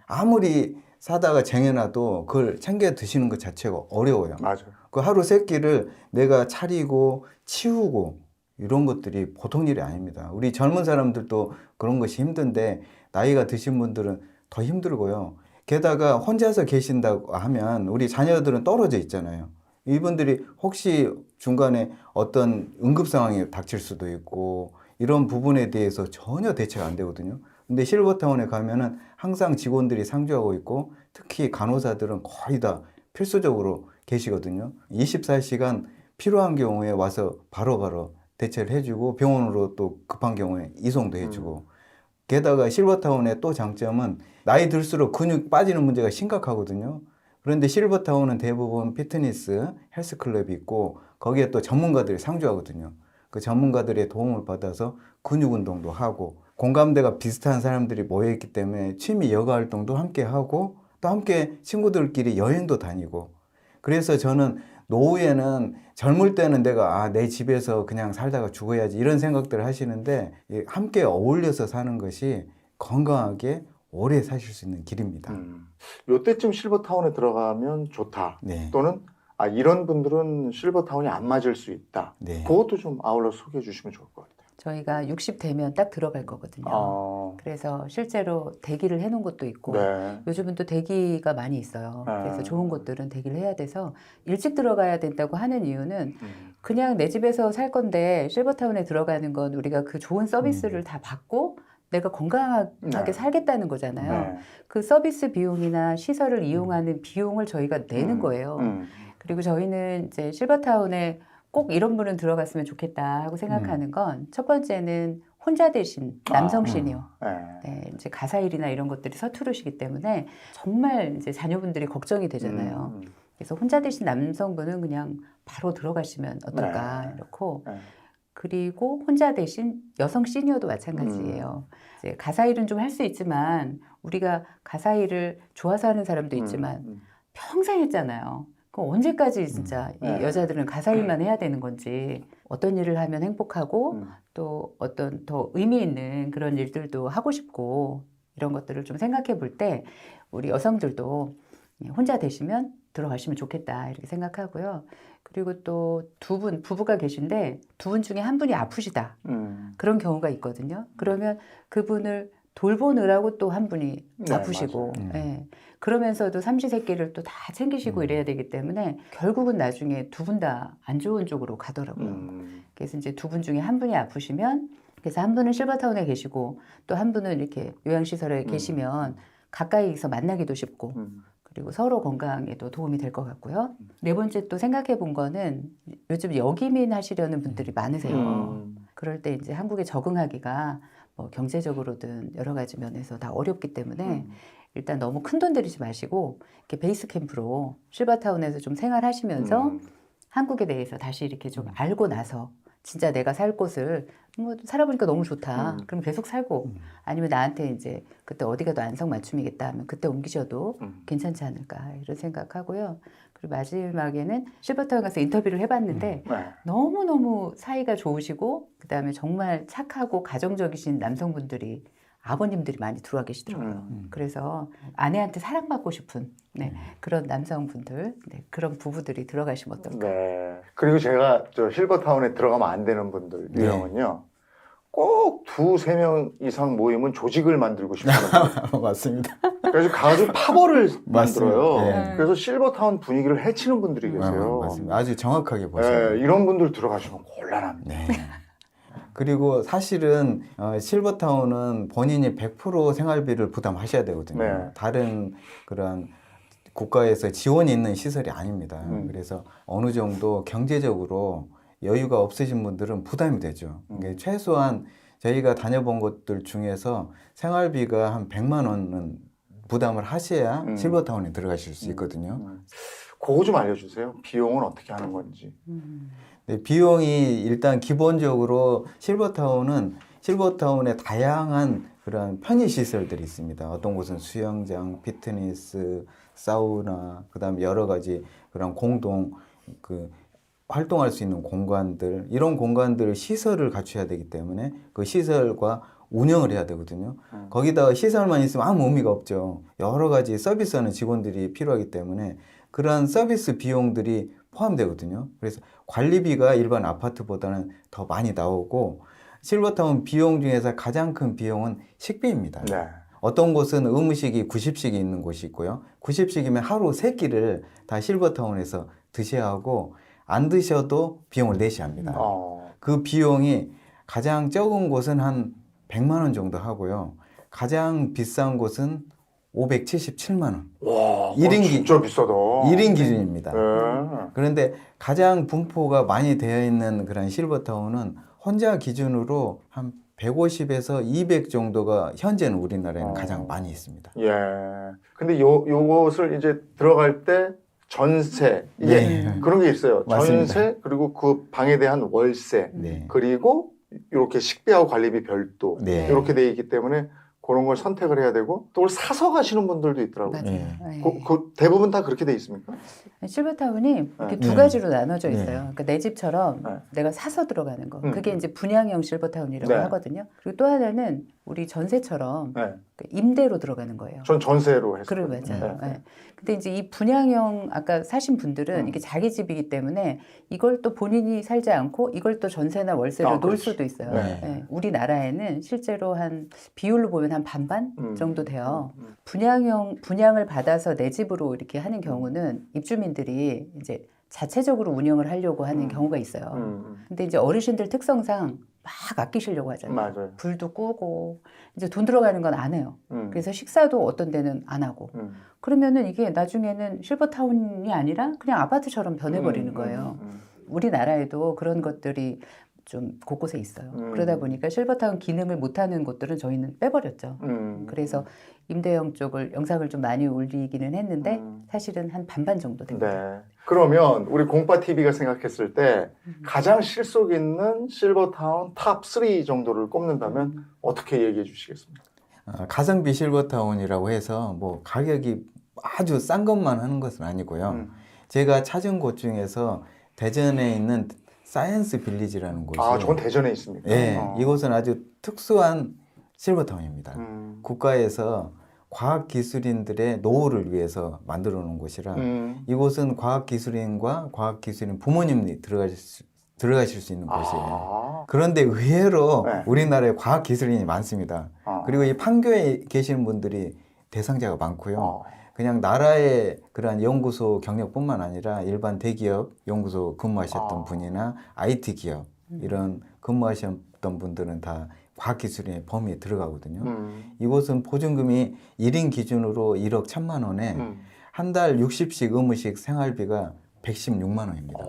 아무리 사다가 쟁여놔도 그걸 챙겨 드시는 것 자체가 어려워요. 맞아요. 그 하루 세 끼를 내가 차리고 치우고 이런 것들이 보통 일이 아닙니다. 우리 젊은 사람들도 그런 것이 힘든데 나이가 드신 분들은 더 힘들고요. 게다가 혼자서 계신다고 하면 우리 자녀들은 떨어져 있잖아요. 이분들이 혹시 중간에 어떤 응급 상황이 닥칠 수도 있고 이런 부분에 대해서 전혀 대처가 안 되거든요. 근데 실버타운에 가면은 항상 직원들이 상주하고 있고 특히 간호사들은 거의 다 필수적으로 계시거든요. 24시간 필요한 경우에 와서 바로바로 대처를 해주고 병원으로 또 급한 경우에 이송도 해주고 게다가 실버타운의 또 장점은 나이 들수록 근육 빠지는 문제가 심각하거든요. 그런데 실버타운은 대부분 피트니스, 헬스클럽이 있고 거기에 또 전문가들이 상주하거든요. 그 전문가들의 도움을 받아서 근육 운동도 하고 공감대가 비슷한 사람들이 모여있기 때문에 취미 여가 활동도 함께 하고 또 함께 친구들끼리 여행도 다니고 그래서 저는 노후에는 젊을 때는 내가 내 집에서 그냥 살다가 죽어야지 이런 생각들을 하시는데 함께 어울려서 사는 것이 건강하게 오래 사실 수 있는 길입니다. 요때쯤 실버타운에 들어가면 좋다. 네. 또는 이런 분들은 실버타운이 안 맞을 수 있다. 네. 그것도 좀 아울러 소개해 주시면 좋을 것 같아요. 저희가 60 되면 딱 들어갈 거거든요. 그래서 실제로 대기를 해놓은 곳도 있고 네. 요즘은 또 대기가 많이 있어요. 그래서 아. 좋은 곳들은 대기를 해야 돼서 일찍 들어가야 된다고 하는 이유는 그냥 내 집에서 살 건데 실버타운에 들어가는 건 우리가 그 좋은 서비스를 다 받고 내가 건강하게 네. 살겠다는 거잖아요. 네. 그 서비스 비용이나 시설을 이용하는 비용을 저희가 내는 거예요. 그리고 저희는 이제 실버타운에 꼭 이런 분은 들어갔으면 좋겠다 하고 생각하는 건 첫 번째는 혼자 되신 남성 시니어. 네, 이제 가사일이나 이런 것들이 서투르시기 때문에 정말 이제 자녀분들이 걱정이 되잖아요. 그래서 혼자 되신 남성분은 그냥 바로 들어가시면 어떨까 네. 이렇고 네. 그리고 혼자 되신 여성 시니어도 마찬가지예요. 이제 가사일은 좀 할 수 있지만 우리가 가사일을 좋아서 하는 사람도 있지만 평생 했잖아요. 그럼 언제까지 진짜 이 여자들은 가사일만 해야 되는 건지 어떤 일을 하면 행복하고 또 어떤 더 의미 있는 그런 일들도 하고 싶고 이런 것들을 좀 생각해 볼 때 우리 여성들도 혼자 되시면 들어가시면 좋겠다 이렇게 생각하고요. 그리고 또 두 분 부부가 계신데 두 분 중에 한 분이 아프시다 그런 경우가 있거든요. 그러면 그분을 돌보느라고 또 한 분이 네, 아프시고 그러면서도 삼시세끼를 또 다 챙기시고 이래야 되기 때문에 결국은 나중에 두 분 다 안 좋은 쪽으로 가더라고요. 그래서 이제 두 분 중에 한 분이 아프시면 그래서 한 분은 실버타운에 계시고 또 한 분은 이렇게 요양시설에 계시면 가까이서 만나기도 쉽고 그리고 서로 건강에도 도움이 될 것 같고요. 네 번째 또 생각해 본 거는 요즘 역이민 하시려는 분들이 많으세요. 그럴 때 이제 한국에 적응하기가 뭐 경제적으로든 여러 가지 면에서 다 어렵기 때문에 일단 너무 큰 돈 들이지 마시고 이렇게 베이스 캠프로 실버타운에서 좀 생활하시면서 한국에 대해서 다시 이렇게 좀 알고 나서 진짜 내가 살 곳을 뭐 살아보니까 너무 좋다. 그럼 계속 살고 아니면 나한테 이제 그때 어디 가도 안성맞춤이겠다 하면 그때 옮기셔도 괜찮지 않을까 이런 생각하고요. 그리고 마지막에는 실버타운 가서 인터뷰를 해봤는데 너무너무 사이가 좋으시고 그다음에 정말 착하고 가정적이신 남성분들이 아버님들이 많이 들어와 계시더라고요. 그래서 아내한테 사랑받고 싶은 그런 남성분들, 그런 부부들이 들어가시면 어떨까. 네. 그리고 제가 저 실버타운에 들어가면 안 되는 분들 유형은요. 꼭 2-3명 이상 모이면 조직을 만들고 싶어요. 맞습니다. 그래서 가가지고 파벌을 맞습니다. 만들어요. 네. 그래서 실버타운 분위기를 해치는 분들이 계세요. 맞습니다. 아주 정확하게 보시네요. 네, 이런 분들 들어가시면 곤란합니다. 네. 그리고 사실은 실버타운은 본인이 100% 생활비를 부담하셔야 되거든요. 네. 다른 그런 국가에서 지원이 있는 시설이 아닙니다. 그래서 어느 정도 경제적으로 여유가 없으신 분들은 부담이 되죠. 그러니까 최소한 저희가 다녀본 곳들 중에서 생활비가 한 100만 원은 부담을 하셔야 실버타운에 들어가실 수 있거든요. 그거 좀 알려주세요. 비용은 어떻게 하는 건지. 네, 비용이 일단 기본적으로 실버타운에 다양한 그런 편의시설들이 있습니다. 어떤 곳은 수영장, 피트니스, 사우나, 그 다음에 여러 가지 그런 공동 활동할 수 있는 공간들, 이런 공간들 시설을 갖춰야 되기 때문에 그 시설과 운영을 해야 되거든요. 거기다가 시설만 있으면 아무 의미가 없죠. 여러 가지 서비스하는 직원들이 필요하기 때문에 그러한 서비스 비용들이 포함되거든요. 그래서 관리비가 일반 아파트보다는 더 많이 나오고 실버타운 비용 중에서 가장 큰 비용은 식비입니다. 네. 어떤 곳은 의무식이 90식이 있는 곳이 있고요. 90식이면 하루 3끼를 다 실버타운에서 드셔야 하고 안 드셔도 비용을 내셔야 합니다. 그 비용이 가장 적은 곳은 한 100만 원 정도 하고요. 가장 비싼 곳은 577만 원. 와, 진짜 비싸다. 1인 기준입니다. 네. 그런데 가장 분포가 많이 되어 있는 그런 실버타운은 혼자 기준으로 한 150에서 200 정도가 현재는 우리나라에는 가장 많이 있습니다. 예. 근데 요것을 이제 들어갈 때 전세 이게 네. 그런 게 있어요. 맞습니다. 전세 그리고 그 방에 대한 월세 네. 그리고 이렇게 식비하고 관리비 별도 네. 이렇게 돼 있기 때문에 그런 걸 선택을 해야 되고 또 그걸 사서 가시는 분들도 있더라고요. 맞아요. 네. 네. 대부분 다 그렇게 돼 있습니까? 실버타운이 이렇게 네. 두 가지로 나눠져 네. 있어요. 그러니까 내 집처럼 네. 내가 사서 들어가는 거. 음. 그게 이제 분양형 실버타운이라고 네. 하거든요. 그리고 또 하나는 우리 전세처럼 네. 그 임대로 들어가는 거예요. 전 전세로 했어요. 그래 맞아요. 네. 네. 근데 이제 이 분양형 아까 사신 분들은 이게 자기 집이기 때문에 이걸 또 본인이 살지 않고 이걸 또 전세나 월세로 아, 놓을 그렇지. 수도 있어요. 네. 네. 우리나라에는 실제로 한 비율로 보면 한 반반 정도 돼요. 분양을 받아서 내 집으로 이렇게 하는 경우는 입주민들이 이제 자체적으로 운영을 하려고 하는 경우가 있어요. 근데 이제 어르신들 특성상 막 아끼시려고 하잖아요. 맞아요. 불도 끄고 이제 돈 들어가는 건 안 해요. 그래서 식사도 어떤 데는 안 하고. 그러면은 이게 나중에는 실버타운이 아니라 그냥 아파트처럼 변해버리는 거예요. 우리나라에도 그런 것들이 좀 곳곳에 있어요. 그러다 보니까 실버타운 기능을 못하는 곳들은 저희는 빼버렸죠. 그래서 임대형 쪽을 영상을 좀 많이 올리기는 했는데 사실은 한 반반 정도 됩니다. 네. 그러면 우리 공파 TV가 생각했을 때 가장 실속 있는 실버타운 탑 3 정도를 꼽는다면 어떻게 얘기해 주시겠습니까? 가성비 실버타운이라고 해서 뭐 가격이 아주 싼 것만 하는 것은 아니고요. 제가 찾은 곳 중에서 대전에 있는 사이언스 빌리지라는 곳이 아, 저건 대전에 있습니까? 예, 이곳은 아주 특수한 실버타운입니다. 국가에서 과학기술인들의 노후를 위해서 만들어 놓은 곳이라 이곳은 과학기술인과 과학기술인 부모님이 들어가실 수 있는 곳이에요. 아, 그런데 의외로 네. 우리나라에 과학기술인이 많습니다. 아. 그리고 이 판교에 계시는 분들이 대상자가 많고요. 아. 그냥 나라의 그러한 연구소 경력뿐만 아니라 일반 대기업 연구소 근무하셨던 분이나 IT 기업 이런 근무하셨던 분들은 다 과학기술인의 범위에 들어가거든요. 이곳은 보증금이 1인 기준으로 1억 1천만 원에 한 달 60씩 의무식 생활비가 116만 원입니다.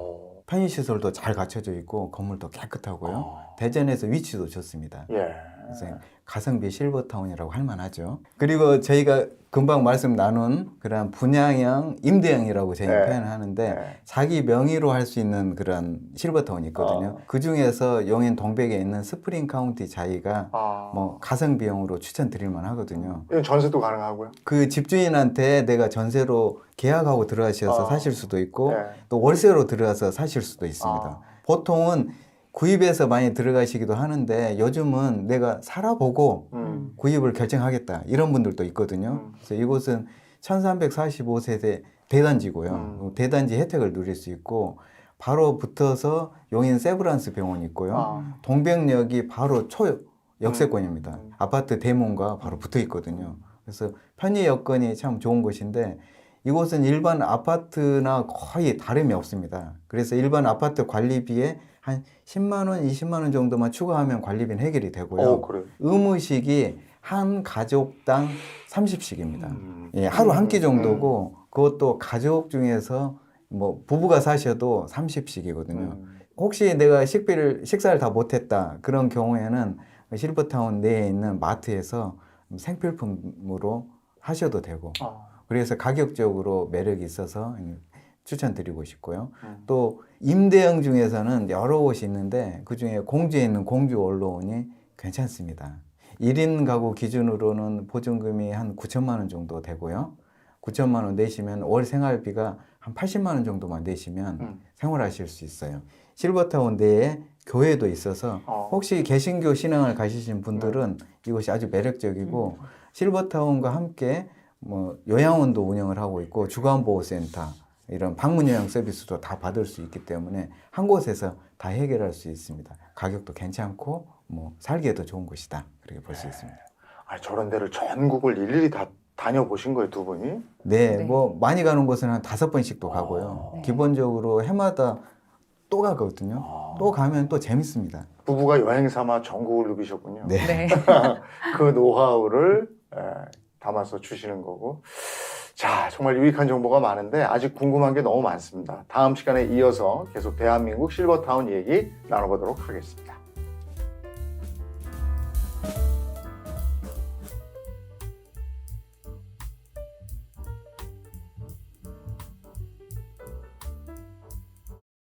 편의시설도 잘 갖춰져 있고 건물도 깨끗하고요. 대전에서 위치도 좋습니다. 예. 그래서 가성비 실버타운이라고 할 만하죠. 그리고 저희가 금방 말씀 나눈 그런 분양형, 임대형이라고 저희가 네. 표현을 하는데 네. 자기 명의로 할 수 있는 그런 실버타운이 있거든요. 그 중에서 용인 동백에 있는 스프링 카운티 자이가 아. 뭐 가성비형으로 추천드릴 만하거든요. 이건 전세도 가능하고요. 그 집주인한테 내가 전세로 계약하고 들어가셔서 아. 사실 수도 있고 네. 또 월세로 들어가서 사실 수도 있습니다. 아. 보통은 구입해서 많이 들어가시기도 하는데 요즘은 내가 살아보고 구입을 결정하겠다 이런 분들도 있거든요. 그래서 이곳은 1345세대 대단지고요. 대단지 혜택을 누릴 수 있고 바로 붙어서 용인 세브란스 병원이 있고요. 아. 동백역이 바로 초역세권입니다. 아파트 대문과 바로 붙어 있거든요. 그래서 편의 여건이 참 좋은 곳인데 이곳은 일반 아파트나 거의 다름이 없습니다. 그래서 일반 아파트 관리비에 한 10만 원, 20만 원 정도만 추가하면 관리비는 해결이 되고요. 그래요. 의무식이 한 가족당 30씩입니다. 예, 하루 한 끼 정도고 그것도 가족 중에서 뭐 부부가 사셔도 30씩이거든요. 혹시 내가 식사를 다 못했다 그런 경우에는 실버타운 내에 있는 마트에서 생필품으로 하셔도 되고 그래서 가격적으로 매력이 있어서 추천드리고 싶고요. 또 임대형 중에서는 여러 곳이 있는데 그중에 공주에 있는 공주 원로원이 괜찮습니다. 1인 가구 기준으로는 보증금이 한 9천만 원 정도 되고요. 9천만 원 내시면 월 생활비가 한 80만 원 정도만 내시면 생활하실 수 있어요. 실버타운 내에 교회도 있어서 혹시 개신교 신앙을 가지신 분들은 이곳이 아주 매력적이고 실버타운과 함께 뭐 요양원도 운영을 하고 있고 주간보호센터 이런 방문 요양 서비스도 다 받을 수 있기 때문에 한 곳에서 다 해결할 수 있습니다. 가격도 괜찮고 뭐 살기에도 좋은 곳이다 그렇게 볼 수 있습니다. 아, 저런 데를 전국을 일일이 다 다녀보신 거예요, 두 분이? 네, 네. 뭐 많이 가는 곳은 한 5번씩도 가고요. 네. 기본적으로 해마다 또 가거든요. 또 가면 또 재밌습니다. 부부가 여행 삼아 전국을 누비셨군요. 네. 네. 그 노하우를 담아서 주시는 거고. 자, 정말 유익한 정보가 많은데 아직 궁금한 게 너무 많습니다. 다음 시간에 이어서 계속 대한민국 실버타운 얘기 나눠보도록 하겠습니다.